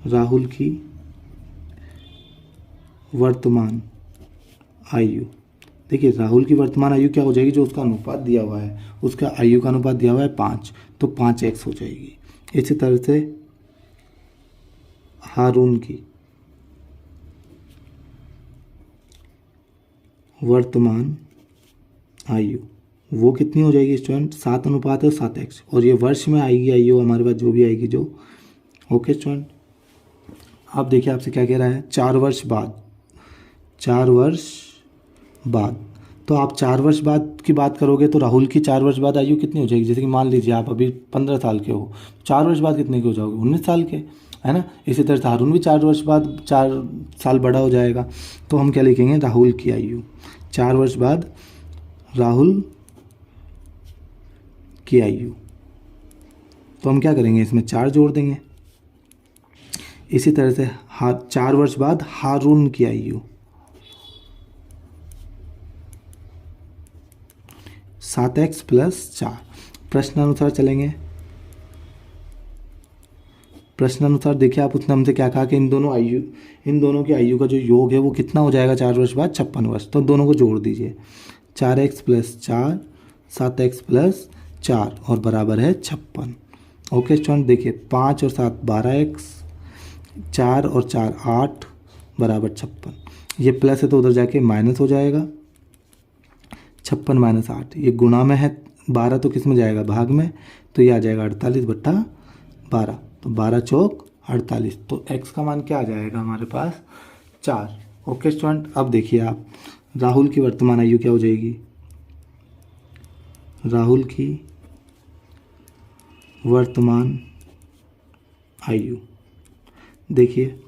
राहुल की वर्तमान आयु, देखिए राहुल की वर्तमान आयु क्या हो जाएगी, जो उसका अनुपात दिया हुआ है, उसका आयु का अनुपात दिया हुआ है 5, तो 5x हो जाएगी। इसी तरह से हारून की वर्तमान आयु वो कितनी हो जाएगी स्टूडेंट, 7 अनुपात है 7x, और ये वर्ष में आएगी आयु हमारे पास जो भी आएगी जो। ओके स्टूडेंट, अब देखिए आपसे क्या कह रहा है, 4 वर्ष बाद, 4 वर्ष बाद, तो आप 4 वर्ष बाद की बात करोगे तो राहुल की 4 वर्ष बाद आयु कितनी हो जाएगी। जैसे कि मान लीजिए आप अभी 15 साल के हो, 4 वर्ष बाद कितने के हो जाओगे, 19 साल के, है ना। इसी तरह से हारून भी 4 वर्ष बाद 4 साल बड़ा हो जाएगा। तो हम क्या लिखेंगे, राहुल की आयु 4 वर्ष बाद राहुल की आयु, तो हम क्या करेंगे, इसमें 4 जोड़ देंगे। इसी तरह से 4 वर्ष बाद हारून की आयु 7x प्लस 4। प्रश्नानुसार चलेंगे। प्रश्नानुसार देखिए, आप उसने हमसे क्या कहा कि इन दोनों की आयु का जो योग है वो कितना हो जाएगा 4 वर्ष बाद, 56 वर्ष। तो दोनों को जोड़ दीजिए, 4x प्लस 4, 7x प्लस 4 और बराबर है 56। ओके स्टूडेंट, देखिए 5 और 7 12x, 4 और 4 8 बराबर 56। ये प्लस है तो उधर जाके माइनस हो जाएगा, 56 माइनस 8। ये गुणा में है 12 तो किस में जाएगा, भाग में, तो ये आ जाएगा 48/12। तो 12 चौक 48। तो x का मान क्या आ जाएगा हमारे पास, 4। ओके स्टूडेंट, अब देखिए आप, राहुल की वर्तमान आयु क्या हो जाएगी, राहुल की वर्तमान आयु, देखिए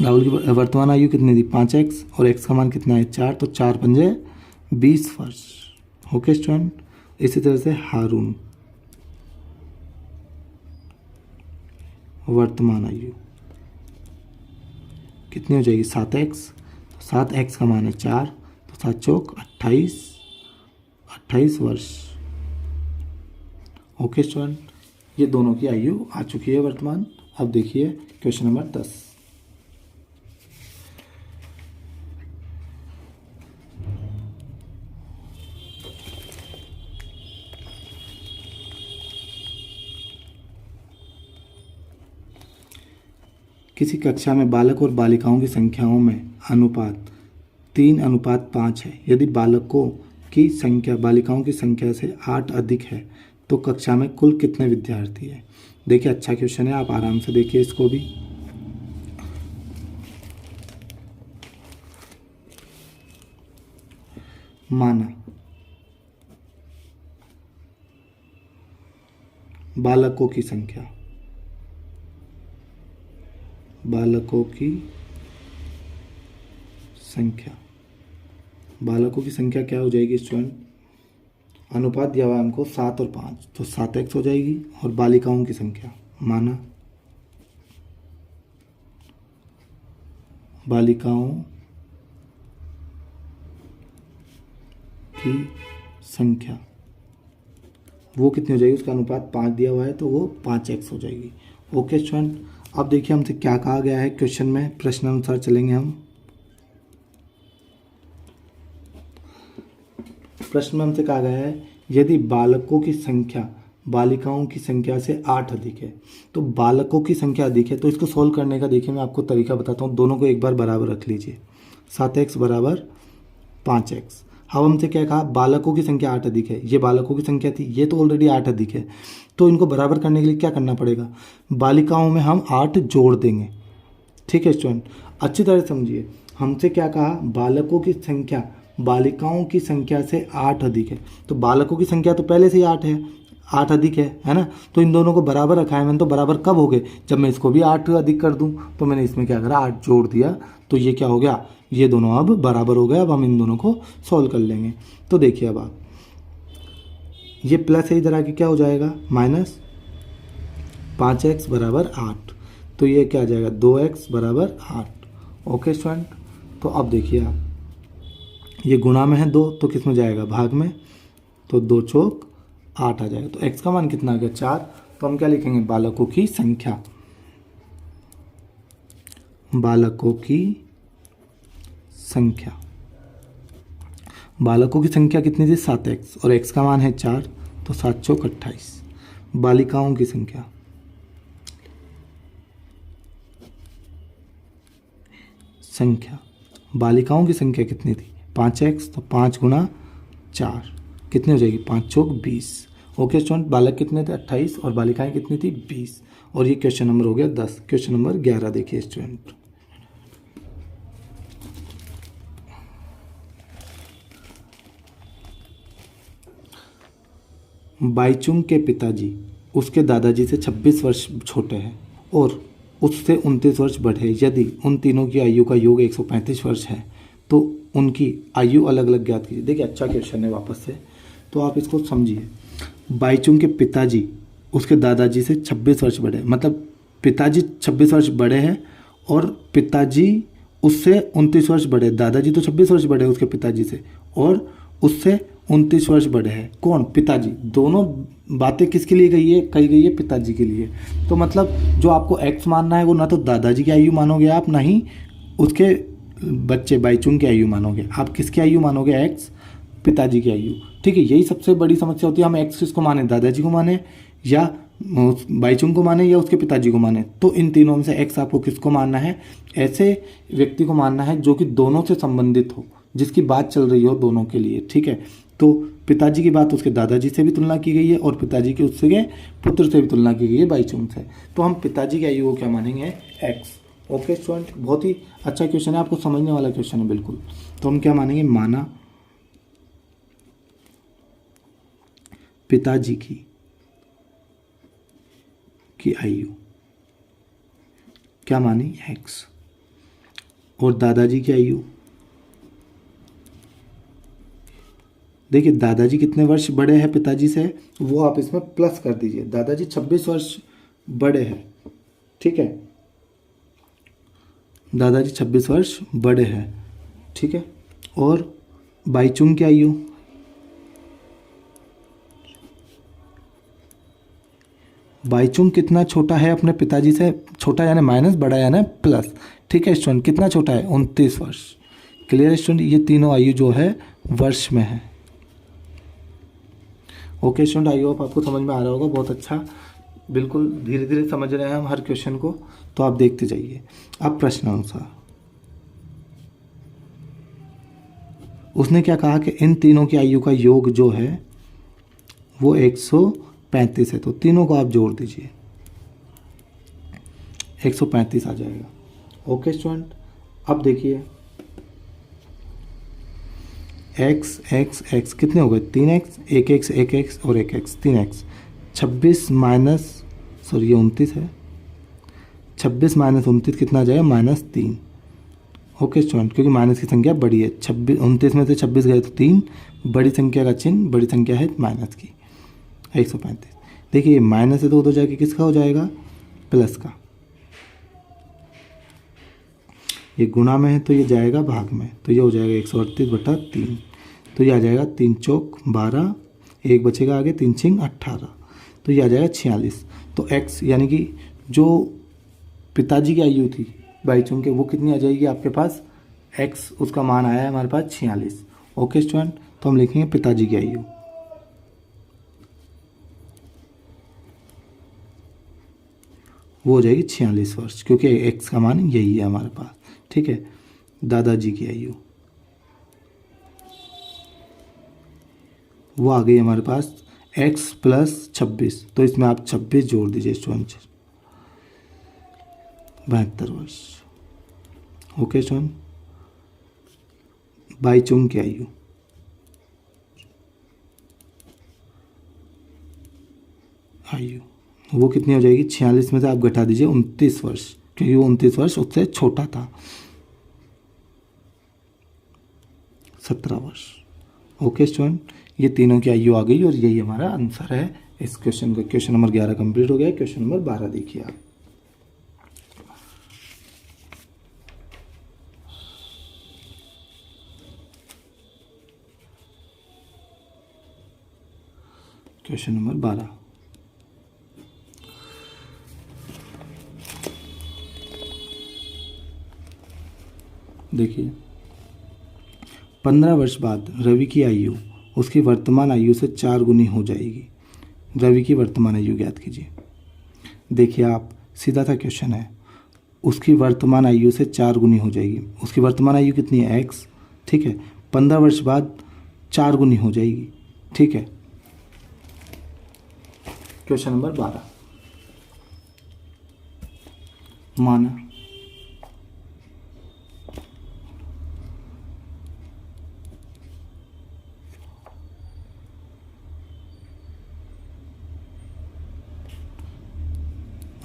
राहुल की वर्तमान आयु कितनी थी, 5x, और x का मान कितना है, 4। तो 4 पंजे 20 वर्ष। ओके स्टूडेंट, इसी तरह से हारून वर्तमान आयु कितनी हो जाएगी, 7x। तो 7x का मान है 4, तो 7 चौक 28 वर्ष। ओके स्टूडेंट, ये दोनों की आयु आ चुकी है वर्तमान। अब देखिए क्वेश्चन नंबर 10। किसी कक्षा में बालक और बालिकाओं की संख्याओं में अनुपात 3:5 है। यदि बालकों की संख्या बालिकाओं की संख्या से 8 अधिक है तो कक्षा में कुल कितने विद्यार्थी हैं। देखिए अच्छा क्वेश्चन है, आप आराम से देखिए इसको भी। माना बालकों की संख्या बालकों की संख्या क्या हो जाएगी स्टूडेंट, अनुपात दिया हुआ है हमको 7 और 5, तो 7x हो जाएगी। और बालिकाओं की संख्या, माना बालिकाओं की संख्या वो कितनी हो जाएगी, उसका अनुपात 5 दिया हुआ है तो वो 5x हो जाएगी। ओके स्टूडेंट, अब देखिए हमसे क्या कहा गया है क्वेश्चन में, प्रश्नानुसार चलेंगे हम। प्रश्न में हमसे कहा गया है यदि बालकों की संख्या बालिकाओं की संख्या से 8 अधिक है, तो बालकों की संख्या अधिक है, तो इसको सोल्व करने का देखिए मैं आपको तरीका बताता हूँ। दोनों को एक बार बराबर रख लीजिए, 7x बराबर 5x। अब हमसे क्या कहा, बालकों की संख्या 8 अधिक है, ये बालकों की संख्या थी, ये तो ऑलरेडी 8 अधिक है, तो इनको बराबर करने के लिए क्या करना पड़ेगा, बालिकाओं में हम 8 जोड़ देंगे। ठीक है स्टूडेंट, अच्छी तरह समझिए, हमसे क्या कहा, बालकों की संख्या बालिकाओं की संख्या से 8 अधिक है, तो बालकों की संख्या तो पहले से ही 8 अधिक है ना, तो इन दोनों को बराबर रखा है मैंने। तो बराबर कब हो गए, जब मैं इसको भी 8 अधिक कर दूं, तो मैंने इसमें क्या करा, 8 जोड़ दिया, तो ये क्या हो गया, ये दोनों अब बराबर हो गए। अब हम इन दोनों को सॉल्व कर लेंगे। तो देखिए अब आप, ये प्लस है, इधर आके क्या हो जाएगा, माइनस 5x बराबर 8, तो ये क्या आ जाएगा, 2x बराबर 8। ओके स्टूडेंट, तो अब देखिए आप, ये गुणा में है 2 तो किस में जाएगा, भाग में, तो 2 चौक 8 आ जाएगा। तो x का मान कितना आ गया, 4। तो हम क्या लिखेंगे, बालकों की संख्या बालकों की संख्या कितनी थी, 7x, और x का मान है 4, तो 7 चौक 28। बालिकाओं की बालिकाओं की संख्या कितनी थी, 5x, तो 5 गुणा 4 कितनी हो जाएगी, 5 चौक 20। ओके स्टूडेंट, बालक कितने थे, 28, और बालिकाएं कितनी थी, 20। और ये क्वेश्चन नंबर हो गया 10। क्वेश्चन नंबर 11 देखिए स्टूडेंट, बाईचुंग के पिताजी उसके दादाजी से 26 वर्ष छोटे हैं और उससे 29 वर्ष बड़े हैं। यदि उन तीनों की आयु का योग 135 वर्ष है तो उनकी आयु अलग अलग ज्ञात कीजिए। देखिए अच्छा क्वेश्चन है वापस से, तो आप इसको समझिए। बाईचुंग के पिताजी उसके दादाजी से 26 वर्ष बड़े, मतलब पिताजी 26 वर्ष बड़े हैं और पिताजी उससे 29 वर्ष बड़े, दादाजी तो 26 वर्ष बड़े उसके पिताजी से, और उससे 29 वर्ष बड़े हैं। कौन? पिताजी। दोनों बातें किसके लिए कही गई है? पिताजी के लिए। तो मतलब जो आपको एक्स मानना है वो ना तो दादाजी की आयु मानोगे आप, ना ही उसके बच्चे बाईचुंग की आयु मानोगे। आप किसकी आयु मानोगे? एक्स, पिताजी की आयु। ठीक है, यही सबसे बड़ी समस्या होती है। हम एक्स किसको माने? दादाजी को माने, या बाईचुंग को माने, या उसके पिताजी को माने। तो इन तीनों में से एक्स आपको किसको मानना है? ऐसे व्यक्ति को मानना है जो कि दोनों से संबंधित हो, जिसकी बात चल रही हो दोनों के लिए। ठीक है, तो पिताजी की बात उसके दादाजी से भी तुलना की गई है, और पिताजी की उसके पुत्र से भी तुलना की गई है, बाईचुंग से। तो हम पिताजी की आयु को क्या मानेंगे? एक्स। ओके स्टूडेंट, बहुत ही अच्छा क्वेश्चन है, आपको समझने वाला क्वेश्चन है बिल्कुल। तो हम क्या मानेंगे? माना पिताजी की आयु क्या मानी? एक्स। और दादाजी की आयु, देखिए दादाजी कितने वर्ष बड़े हैं पिताजी से, वो आप इसमें प्लस कर दीजिए। दादाजी 26 वर्ष बड़े हैं। ठीक है, दादाजी 26 वर्ष बड़े हैं। ठीक है, और बाईचुंग की आयु, बाईचुंग कितना छोटा है अपने पिताजी से? छोटा यानी माइनस, बड़ा यानी प्लस। ठीक है स्टूडेंट, कितना छोटा है? 29 वर्ष। क्लियर स्टूडेंट, ये तीनों आयु जो है वर्ष में है। ओके स्टूडेंट, आई होप आपको समझ में आ रहा होगा। बहुत अच्छा, बिल्कुल धीरे धीरे समझ रहे हैं हम हर क्वेश्चन को, तो आप देखते जाइए। अब प्रश्नानुसार उसने क्या कहा कि इन तीनों की आयु का योग जो है वो 135 है। तो तीनों को आप जोड़ दीजिए, 135 आ जाएगा। ओके स्टूडेंट, अब देखिए एक्स एक्स एक्स कितने हो गए? 3x, एक एक्स और एक एक्स, 3x। 26 माइनस, सॉरी ये 29 है, 26 माइनस 29 कितना आ जाएगा? -3। ओके स्टूडेंट, क्योंकि माइनस की संख्या बड़ी है, 29 में से 26 गए तो 3, बड़ी संख्या का चिन्ह, बड़ी संख्या है माइनस की, 135। देखिए ये माइनस है तो हो जाएगा किसका? हो जाएगा प्लस का। ये गुणा में है तो ये जाएगा भाग में, तो ये हो जाएगा 138/3। तो ये आ जाएगा 3 चौक 12, एक बचेगा आगे, 3 छिंग 18, तो ये आ जाएगा 46। तो x यानी कि जो पिताजी की आयु थी बाईचुंग के, वो कितनी आ जाएगी आपके पास? x उसका मान आया है हमारे पास 46। ओके स्टूडेंट, तो हम लिखेंगे पिताजी की आयु, वो हो जाएगी 46 वर्ष, क्योंकि x का मान यही है हमारे पास। ठीक है, दादाजी की आयु वो आ गई हमारे पास x + 26, तो इसमें आप 26 जोड़ दीजिए स्टूडेंट, 72 वर्ष। ओके स्टूडेंट, बाईचुंग की आयु वो कितनी हो जाएगी? 46 में से आप घटा दीजिए 29 वर्ष, क्योंकि वो 29 वर्ष उससे छोटा था, 17 वर्ष। ओके स्टूडेंट, ये तीनों की आयु आ गई और यही हमारा आंसर है इस क्वेश्चन का। क्वेश्चन नंबर 11 कंप्लीट हो गया। क्वेश्चन नंबर 12 देखिए आप। क्वेश्चन नंबर 12, देखिए 15 वर्ष बाद रवि की आयु उसकी वर्तमान आयु से 4 गुनी हो जाएगी। रवि की वर्तमान आयु ज्ञात कीजिए। देखिए आप, सीधा सा क्वेश्चन है, उसकी वर्तमान आयु से 4 गुनी हो जाएगी। उसकी वर्तमान आयु कितनी है? x। ठीक है, 15 वर्ष बाद 4 गुनी हो जाएगी। ठीक है, क्वेश्चन नंबर 12, माना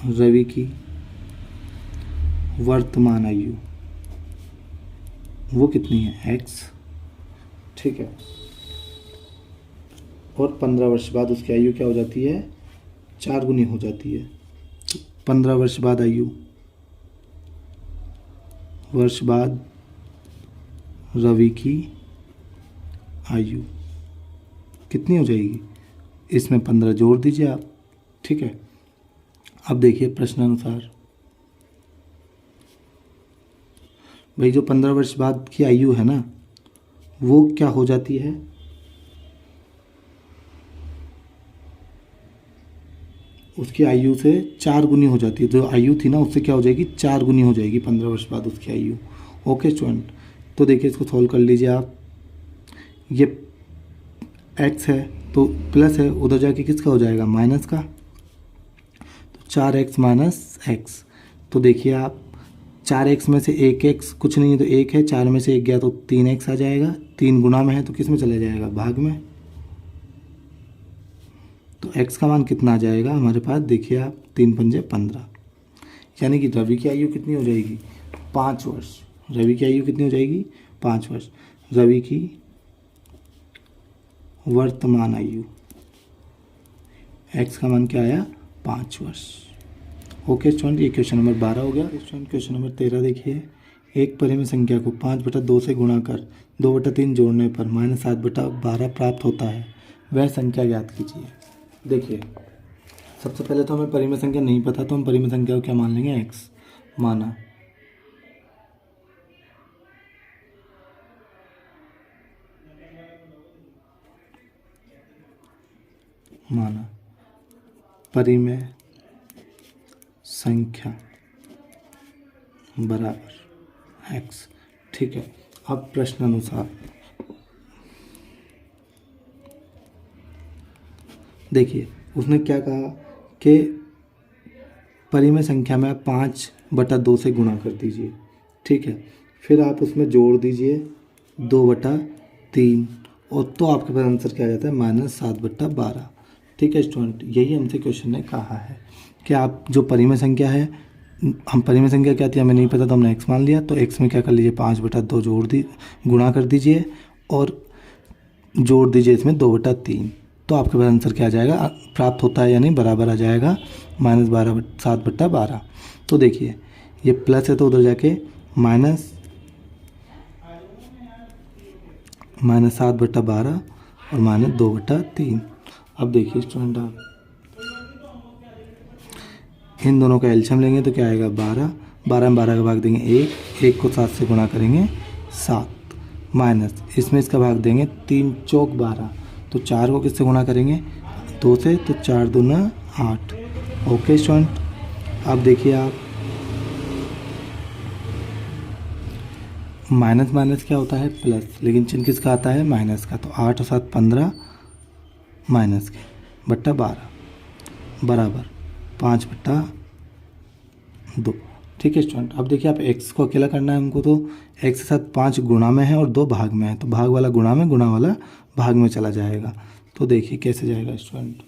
रवि की वर्तमान आयु वो कितनी है? x। ठीक है, और 15 वर्ष बाद उसकी आयु क्या हो जाती है? 4 गुनी हो जाती है। 15 वर्ष बाद आयु, वर्ष बाद रवि की आयु कितनी हो जाएगी, इसमें 15 जोड़ दीजिए आप। ठीक है, अब देखिए प्रश्नानुसार, भाई जो 15 वर्ष बाद की आयु है ना, वो क्या हो जाती है, उसकी आयु से 4 गुनी हो जाती है। जो आयु थी ना उससे क्या हो जाएगी, 4 गुनी हो जाएगी 15 वर्ष बाद उसकी आयु। ओके स्टूडेंट, तो देखिए इसको सॉल्व कर लीजिए आप। ये x है तो प्लस है, उधर जाके किसका हो जाएगा, माइनस का। तो 4x माइनस x, तो देखिए आप 4x में से 1x कुछ नहीं है तो 1 है, 4 में से 1 गया तो 3x आ जाएगा, 3 गुना में है तो किस में चला जाएगा, भाग में। तो x का मान कितना आ जाएगा हमारे पास, देखिए आप 3 पंजे 15, यानी कि रवि की आयु कितनी हो जाएगी, 5 वर्ष। रवि की आयु कितनी हो जाएगी, 5 वर्ष। रवि की वर्तमान आयु, x का मान क्या आया, 5 वर्ष। ओके स्टूडेंट, ये क्वेश्चन नंबर 12 हो गया। स्टूडेंट क्वेश्चन नंबर 13 देखिए, एक परिमेय संख्या को 5/2 से गुणा कर 2/3 जोड़ने पर -7/12 प्राप्त होता है, वह संख्या ज्ञात कीजिए। देखिए सबसे पहले तो हमें परिमेय संख्या नहीं पता, तो हम परिमेय संख्या को क्या मान लेंगे, x माना। परिमेय संख्या बराबर x। ठीक है, अब प्रश्न अनुसार देखिए उसने क्या कहा कि परिमेय संख्या में 5/2 से गुणा कर दीजिए। ठीक है, फिर आप उसमें जोड़ दीजिए 2/3, और तो आपके पास आंसर क्या आ जाता है, -7/12। ठीक है स्टूडेंट, यही हमसे क्वेश्चन ने कहा है कि आप जो परिमेय संख्या है, हम परिमेय संख्या क्या थी हमें नहीं पता तो हमने x मान लिया, तो x में क्या कर लीजिए, 5/2 जोड़ दी, गुणा कर दीजिए और जोड़ दीजिए इसमें 2/3, तो आपके पास आंसर क्या आ जाएगा, प्राप्त होता है यानी बराबर आ जाएगा -7/12। तो देखिए ये प्लस है तो उधर जाके -7/12 और -2/3। अब देखिए स्टूडेंट, आप इन दोनों का एलसीएम लेंगे तो क्या आएगा, 12। 12 में 12 का भाग देंगे 1 को 7 से गुणा करेंगे 7, माइनस इसमें इसका भाग देंगे 3 चौक 12, तो 4 को किससे गुणा करेंगे, 2 से, तो 4 दूना 8। ओके स्टूडेंट, अब देखिए आप माइनस माइनस क्या होता है, प्लस, लेकिन चिन्ह किसका आता है, माइनस का। तो 8 और 7 15 माइनस के बट्टा 12 बराबर 5/2। ठीक है स्टूडेंट, अब देखिए आप x को अकेला करना है हमको, तो x के साथ 5 गुणा में है और 2 भाग में है, तो भाग वाला गुणा में, गुणा वाला भाग में चला जाएगा। तो देखिए कैसे जाएगा स्टूडेंट,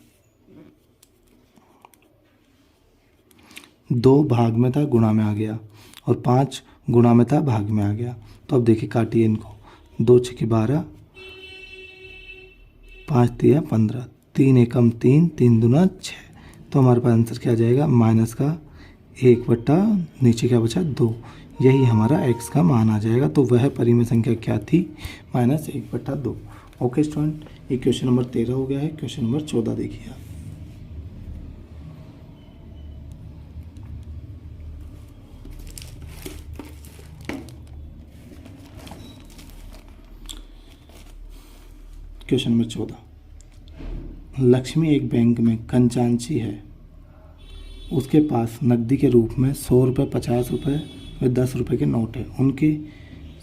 2 भाग में था गुणा में आ गया और 5 गुणा में था भाग में आ गया। तो अब देखिए काटिए इनको, 2 × 6 12, 5 × 3 15, 3 एकम 3, 3 दूना 6। तो हमारे पास आंसर क्या आ जाएगा, माइनस का 1 बट्टा नीचे क्या बचा, 2। यही हमारा x का मान आ जाएगा। तो वह परिमेय संख्या क्या थी, -1/2। ओके स्टूडेंट, ये क्वेश्चन नंबर 13 हो गया है। क्वेश्चन नंबर 14 देखिए आप। क्वेश्चन नंबर 14, लक्ष्मी एक बैंक में खजांची है, उसके पास नकदी के रूप में 100 रुपये, 50 रुपये व 10 रुपये के नोट है। उनकी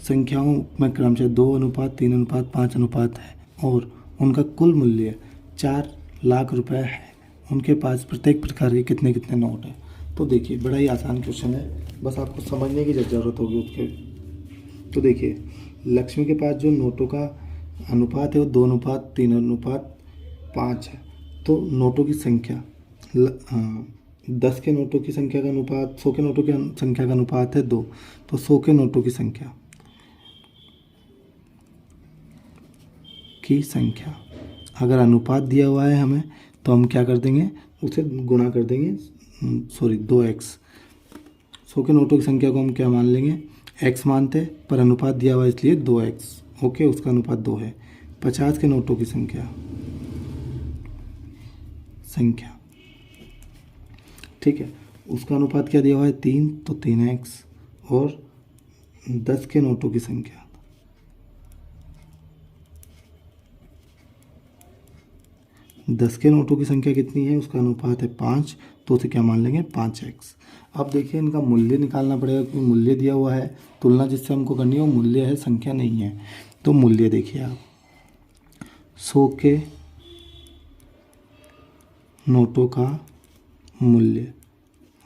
संख्याओं में क्रमशः 2:3:5 है और उनका कुल मूल्य 4 लाख रुपए है। उनके पास प्रत्येक प्रकार के कितने कितने नोट हैं। तो देखिए बड़ा ही आसान क्वेश्चन है, बस आपको समझने की ज़रूरत होगी उसके। तो देखिए लक्ष्मी के पास जो नोटों का अनुपात है वो 2:3:5 है। तो नोटों की संख्या 10 के नोटों की संख्या का अनुपात 100 के नोटों की संख्या का अनुपात है 2। तो 100 के नोटों की संख्या अगर अनुपात दिया हुआ है हमें तो हम क्या कर देंगे, उसे गुणा कर देंगे, 2x। 100 के नोटों की संख्या को हम क्या मान लेंगे, x मानते, पर अनुपात दिया हुआ इसलिए 2x। ओके, उसका अनुपात 2 है। 50 के नोटों की संख्या संख्या। ठीक है, उसका अनुपात क्या दिया हुआ है 3, तो 3x, और 10 के नोटों की संख्या, 10 के नोटों की संख्या कितनी है, उसका अनुपात है 5, तो उसे क्या मान लेंगे 5x। अब देखिए इनका मूल्य निकालना पड़ेगा क्योंकि मूल्य दिया हुआ है, तुलना जिससे हमको करनी है वो मूल्य है, संख्या नहीं है। तो मूल्य देखिए आप, 100 के नोटों का मूल्य,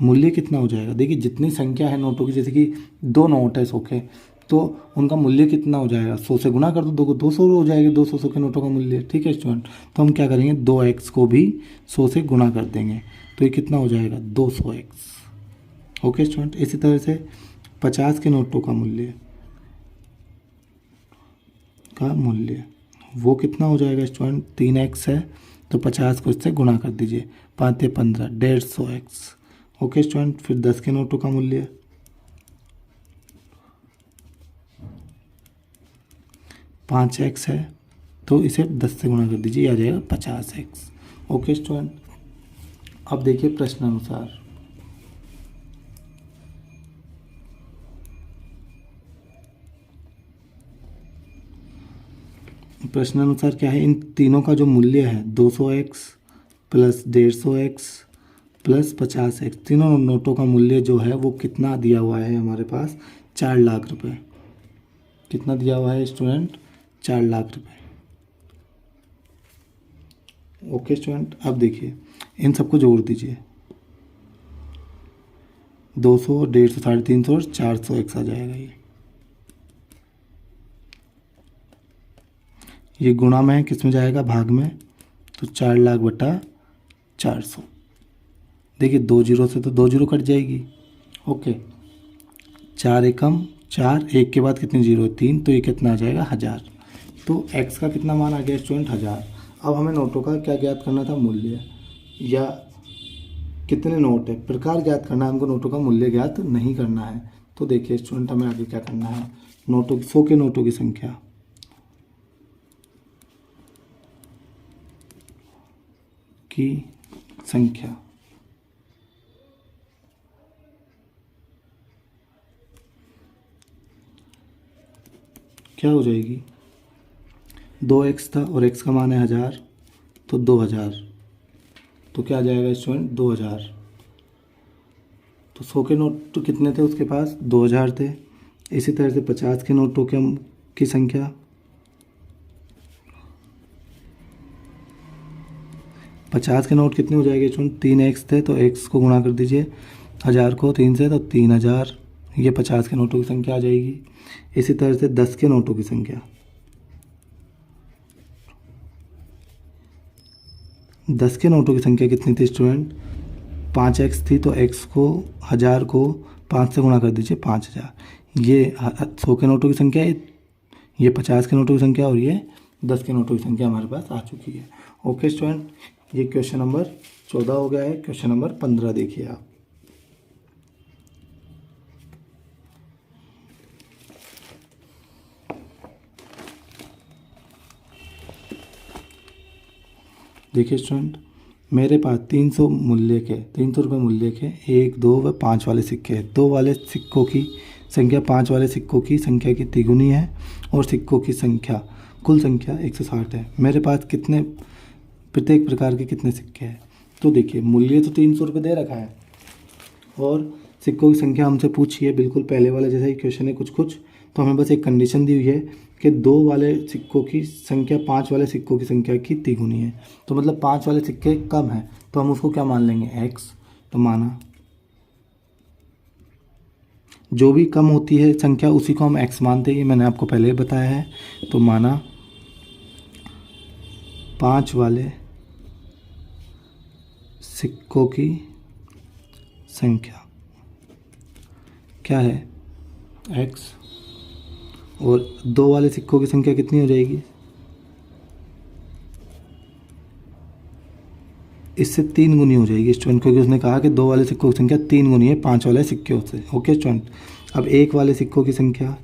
मूल्य कितना हो जाएगा, देखिए जितनी संख्या है नोटों की, जैसे कि 2 नोट है 100 के, तो उनका मूल्य कितना हो जाएगा, 100 से गुना कर दो, 2 200 हो जाएगी, 200 के नोटों का मूल्य। ठीक है स्टूडेंट, तो हम क्या करेंगे 2x को भी 100 से गुना कर देंगे, तो ये कितना हो जाएगा 200x। ओके स्टूडेंट, इसी तरह से 50 के नोटों का मूल्य वो कितना हो जाएगा स्टूडेंट, 3x है, तो 50 को इससे गुना कर दीजिए, 5 या 15, 150x। ओके स्टूडेंट, फिर 10 के नोटों का मूल्य 5x है, तो इसे 10 से गुना कर दीजिए, आ जाएगा 50x। ओके स्टूडेंट, अब देखिए प्रश्नानुसार, प्रश्नानुसार क्या है, इन तीनों का जो मूल्य है 200x plus 150x plus 50x, तीनों नोटों का मूल्य जो है वो कितना दिया हुआ है हमारे पास, 4 लाख रुपए। कितना दिया हुआ है स्टूडेंट, 4 लाख रुपए। ओके स्टूडेंट, अब देखिए इन सबको जोड़ दीजिए, 200, 150, 350 और 400x आ जाएगा। ये गुणा में किस में जाएगा, भाग में, तो 4 लाख बटा 400। देखिए 2 जीरो से तो 2 जीरो कट जाएगी। ओके, 4 एकम 4, एक के बाद कितने जीरो, 3, तो ये कितना आ जाएगा 1000। तो x का कितना मान आ गया स्टूडेंट, 1000। अब हमें नोटों का क्या ज्ञात करना था, मूल्य, या कितने नोट है, प्रकार ज्ञात करना है, हमको नोटों का मूल्य ज्ञात नहीं करना है। तो देखिए स्टूडेंट, हमें आगे क्या करना है, नोटों 100 के नोटों की संख्या क्या हो जाएगी, 2x था और x का मान है 1000, तो 2000, तो क्या आ जाएगा स्टूडेंट 2000। तो 100 के नोट तो कितने थे उसके पास, 2000 थे। इसी तरह से 50 के नोटों की संख्या, 50 के नोट कितने हो जाएंगे स्टूडेंट, 3x थे, तो x को गुणा कर दीजिए 1000 को 3 से, तो 3000, ये 50 के नोटों की संख्या आ जाएगी। इसी तरह से 10 के नोटों की संख्या, 10 के नोटों की संख्या कितनी थी स्टूडेंट, 5x थी, तो x को 1000 को 5 से गुणा कर दीजिए, 5000। ये 100 के नोटों की संख्या है, ये 50 के नोटों की संख्या, और ये 10 के नोटों की संख्या हमारे पास आ चुकी है। ओके स्टूडेंट, ये क्वेश्चन नंबर 14 हो गया है। क्वेश्चन नंबर 15 देखिए आप, देखिए स्टूडेंट, मेरे पास 300 रुपये मूल्य के 1, 2 व 5 वाले सिक्के हैं। 2 वाले सिक्कों की संख्या 5 वाले सिक्कों की संख्या की तिगुनी है, और सिक्कों की संख्या, कुल संख्या 160 है। मेरे पास कितने, प्रत्येक प्रकार के कितने सिक्के हैं। तो देखिए मूल्य तो 300 रुपये दे रखा है, और सिक्कों की संख्या हमसे पूछी है, बिल्कुल पहले वाले जैसा ही क्वेश्चन है कुछ। तो हमें बस एक कंडीशन दी हुई है कि 2 वाले सिक्कों की संख्या 5 वाले सिक्कों की संख्या की तिगुनी है। तो मतलब 5 वाले सिक्के कम हैं, तो हम उसको क्या मान लेंगे, x। तो माना जो भी कम होती है संख्या उसी को हम x मानते हैं, ये मैंने आपको पहले ही बताया है। तो माना 5 वाले सिक्कों की संख्या क्या है, x, और 2 वाले सिक्कों की संख्या कितनी हो जाएगी, इससे 3 गुनी हो जाएगी स्टूडेंट, क्योंकि उसने कहा कि 2 वाले सिक्कों की संख्या 3 गुनी है 5 वाले सिक्कों से। ओके स्टूडेंट, अब 1 वाले सिक्कों की संख्या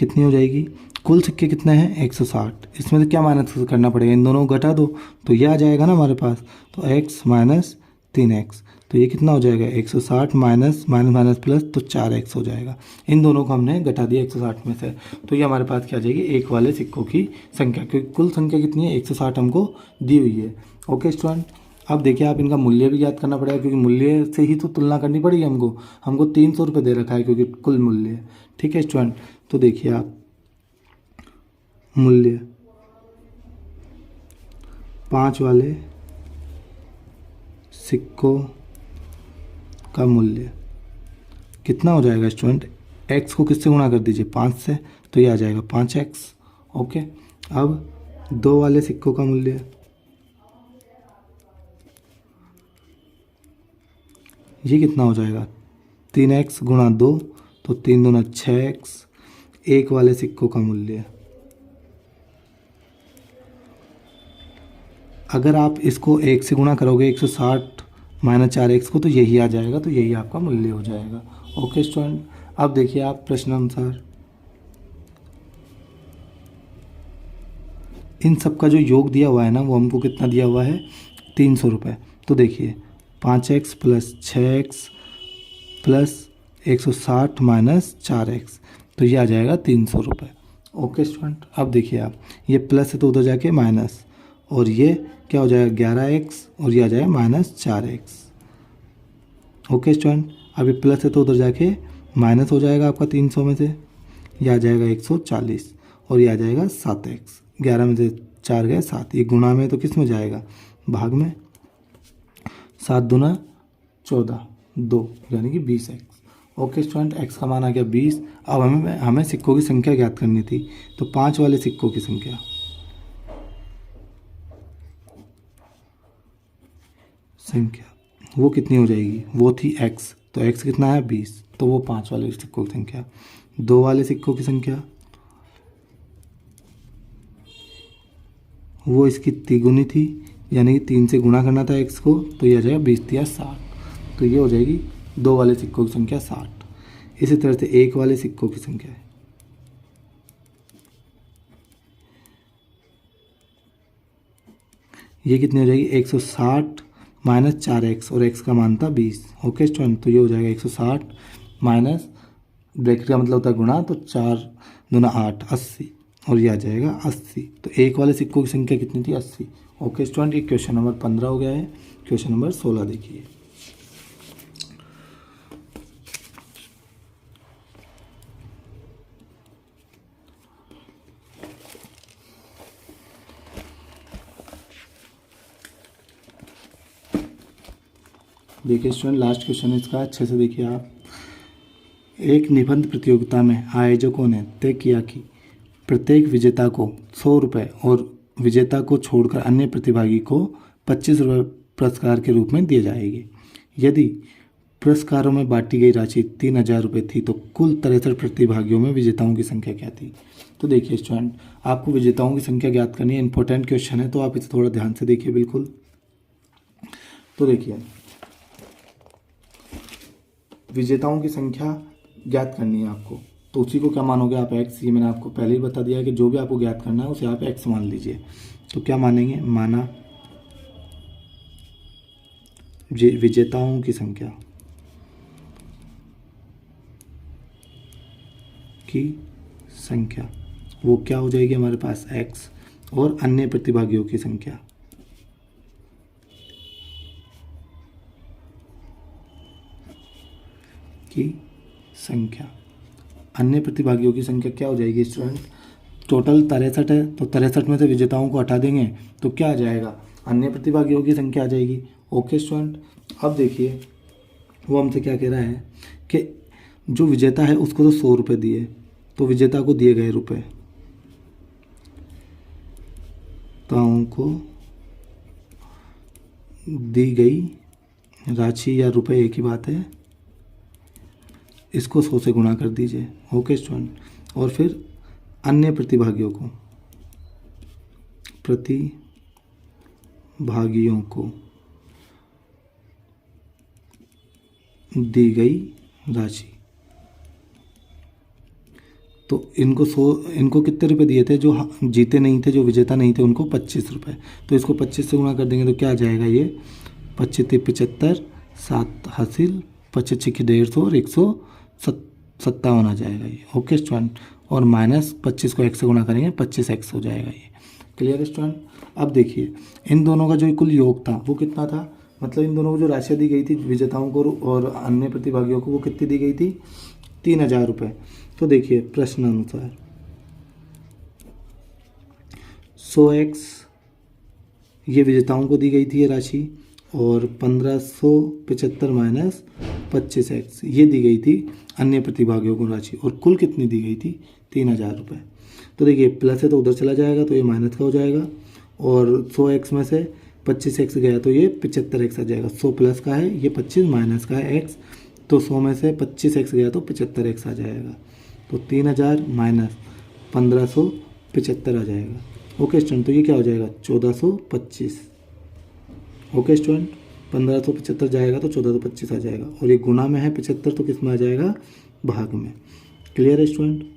कितनी हो जाएगी, कुल सिक्के कितने हैं 160, इसमें से क्या माइनस करना पड़ेगा, इन दोनों को घटा दो तो ये आ जाएगा ना हमारे पास, तो x माइनस 3x, तो ये कितना हो जाएगा 160 माइनस माइनस माइनस प्लस, तो 4x हो जाएगा। इन दोनों को हमने घटा दिया 160 में से, तो ये हमारे पास क्या आ जाएगी, एक वाले सिक्कों की संख्या, क्योंकि कुल संख्या कितनी है 160 हमको दी हुई है। ओके स्टूडेंट, अब देखिए आप इनका मूल्य भी ज्ञात करना पड़ेगा, क्योंकि मूल्य से ही तो तुलना करनी पड़ेगी हमको 300 रुपये दे रखा है क्योंकि कुल मूल्य है। ठीक है स्टूडेंट, तो देखिए आप मूल्य 5 वाले सिक्कों का मूल्य कितना हो जाएगा स्टूडेंट, x को किससे गुणा कर दीजिए 5 से, तो ये आ जाएगा 5x। ओके, अब 2 वाले सिक्कों का मूल्य, ये कितना हो जाएगा 3x गुणा 2, तो 3 दूना 6x। 1 वाले सिक्कों का मूल्य, अगर आप इसको 1 से गुणा करोगे 160 माइनस 4x को, तो यही आ जाएगा, तो यही आपका मूल्य हो जाएगा। ओके स्टूडेंट, अब देखिए आप प्रश्न अनुसार इन सब का जो योग दिया हुआ है ना, वो हमको कितना दिया हुआ है 300 रुपये। तो देखिए 5x plus 6x plus 160 minus 4x, तो ये आ जाएगा 300 रुपये। ओके स्टूडेंट, अब देखिए आप ये प्लस है तो उधर जाके माइनस, और ये क्या हो जाएगा 11x, और ये आ जाएगा माइनस 4x। ओके स्टूडेंट, अब ये प्लस है तो उधर जाके माइनस हो जाएगा आपका 300 में से, ये आ जाएगा 140, और ये आ जाएगा 7x। 11 में से 4 गए 7, ये गुणा में तो किस में जाएगा, भाग में, 7 दूना 14, 2 यानी कि 20x। ओके स्टूडेंट, x का मान आ गया 20। अब हमें सिक्कों की संख्या ज्ञात करनी थी, तो 5 वाले सिक्कों की संख्या वो कितनी हो जाएगी, वो थी x, तो x कितना है 20, तो वो 5 वाले सिक्कों की संख्या। 2 वाले सिक्कों की संख्या, वो इसकी तिगुनी थी, यानी कि 3 से गुणा करना था x को, तो ये आ जाएगा 20 या 60, तो ये हो जाएगी 2 वाले सिक्कों की संख्या 60। इसी तरह से 1 वाले सिक्कों की संख्या है, ये कितनी हो जाएगी 160 माइनस 4x, और x का मान था 20। ओके स्टूडेंट, तो ये हो जाएगा 160 माइनस, ब्रैकेट का मतलब होता है गुणा, तो 4 दूना 8, 80, और ये आ जाएगा 80। तो 1 वाले सिक्कों की संख्या कितनी थी 80। ओके स्टूडेंट, ये क्वेश्चन नंबर 15 हो गया है। क्वेश्चन नंबर 16 देखिए, देखिए स्टूडेंट लास्ट क्वेश्चन है इसका, अच्छे से देखिए आप। एक निबंध प्रतियोगिता में आयोजकों ने तय किया कि प्रत्येक विजेता को 100 रुपये और विजेता को छोड़कर अन्य प्रतिभागी को 25 रुपये पुरस्कार के रूप में दिए जाएंगे। यदि पुरस्कारों में बांटी गई राशि 3000 रुपये थी, तो कुल 63 प्रतिभागियों में विजेताओं की संख्या क्या थी। तो देखिए स्टूडेंट, आपको विजेताओं की संख्या ज्ञात करनी है, इंपॉर्टेंट क्वेश्चन है, तो आप इसे थोड़ा ध्यान से देखिए बिल्कुल। तो देखिए विजेताओं की संख्या ज्ञात करनी है आपको, तो उसी को क्या मानोगे आप x, ये मैंने आपको पहले ही बता दिया है कि जो भी आपको ज्ञात करना है उसे आप x मान लीजिए। तो क्या मानेंगे, माना विजेताओं की संख्या वो क्या हो जाएगी हमारे पास x, और अन्य प्रतिभागियों की संख्या अन्य प्रतिभागियों की संख्या क्या हो जाएगी स्टूडेंट, टोटल 63 है, तो 63 में से विजेताओं को हटा देंगे तो क्या आ जाएगा, अन्य प्रतिभागियों की संख्या आ जाएगी। ओके स्टूडेंट, अब देखिए वो हमसे क्या कह रहा है कि जो विजेता है उसको तो 100 रुपये दिए, तो विजेता को दिए गए रुपये, ताओं को दी गई राशि या रुपए एक ही बात है, इसको 100 से गुणा कर दीजिए। ओके स्टूडेंट, और फिर अन्य प्रतिभागियों को दी गई राशि, तो इनको कितने रुपए दिए थे, जो जीते नहीं थे, जो विजेता नहीं थे, उनको 25 रुपये। तो इसको 25 से गुणा कर देंगे तो क्या आ जाएगा, ये 25 × 75, 7 हासिल, 25 की 150 और 157 आ जाएगा ये। ओके स्टूडेंट, और माइनस 25 को 1 से गुणा करेंगे 25x हो जाएगा ये। Clear student. अब देखिए इन दोनों का जो कुल योग था वो कितना था, मतलब इन दोनों को जो राशि दी गई थी विजेताओं को और अन्य प्रतिभागियों को, वो कितनी दी गई थी, 3000 रुपये। तो देखिए प्रश्न अनुसार 100x ये विजेताओं को दी गई थी ये राशि, और 1575 माइनस 25x ये दी गई थी अन्य प्रतिभागियों को राशि, और कुल कितनी दी गई थी, 3000 रुपये। तो देखिए प्लस है तो उधर चला जाएगा तो ये माइनस का हो जाएगा, और 100x में से 25x गया तो ये 75x आ जाएगा। 100 प्लस का है, ये 25 माइनस का है x, तो 100 में से 25x गया तो 75x आ जाएगा। तो 3000 माइनस 1575 आ जाएगा। ओके स्टूडेंट, तो ये क्या हो जाएगा, 1425। ओके स्टूडेंट, 1575 जाएगा तो 1425 आ जाएगा, और ये गुना में है 75 तो किस में आ जाएगा, भाग में। क्लियर है स्टूडेंट।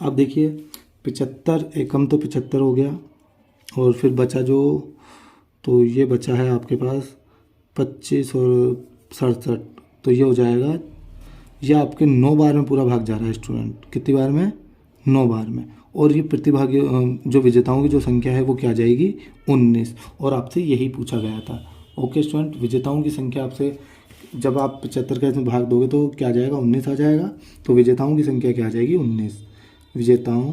अब देखिए 75 एकम तो 75 हो गया, और फिर बचा जो, तो ये बचा है आपके पास 25 और 67, तो ये हो जाएगा, ये आपके 9 बार में पूरा भाग जा रहा है स्टूडेंट। कितनी बार में, 9 बार में। और ये प्रतिभागी जो विजेताओं की जो संख्या है वो क्या आ जाएगी, 19, और आपसे यही पूछा गया था। ओके स्टूडेंट, विजेताओं की संख्या आपसे जब आप 75 का इसमें भाग दोगे तो क्या आ जाएगा, 19 आ जाएगा। तो विजेताओं की संख्या क्या आ जाएगी, 19। विजेताओं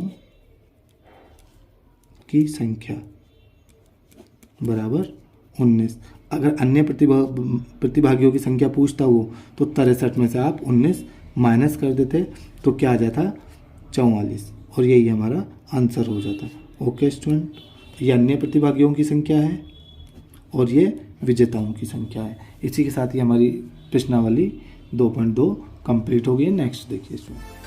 की संख्या बराबर 19। अगर अन्य प्रतिभागियों की संख्या पूछता वो तो 63 में से आप 19 माइनस कर देते तो क्या आ जाता, 44, और यही हमारा आंसर हो जाता। ओके स्टूडेंट, ये अन्य प्रतिभागियों की संख्या है और ये विजेताओं की संख्या है। इसी के साथ ही हमारी प्रश्नावली 2.2 कंप्लीट हो गई है। नेक्स्ट देखिए स्टूडेंट।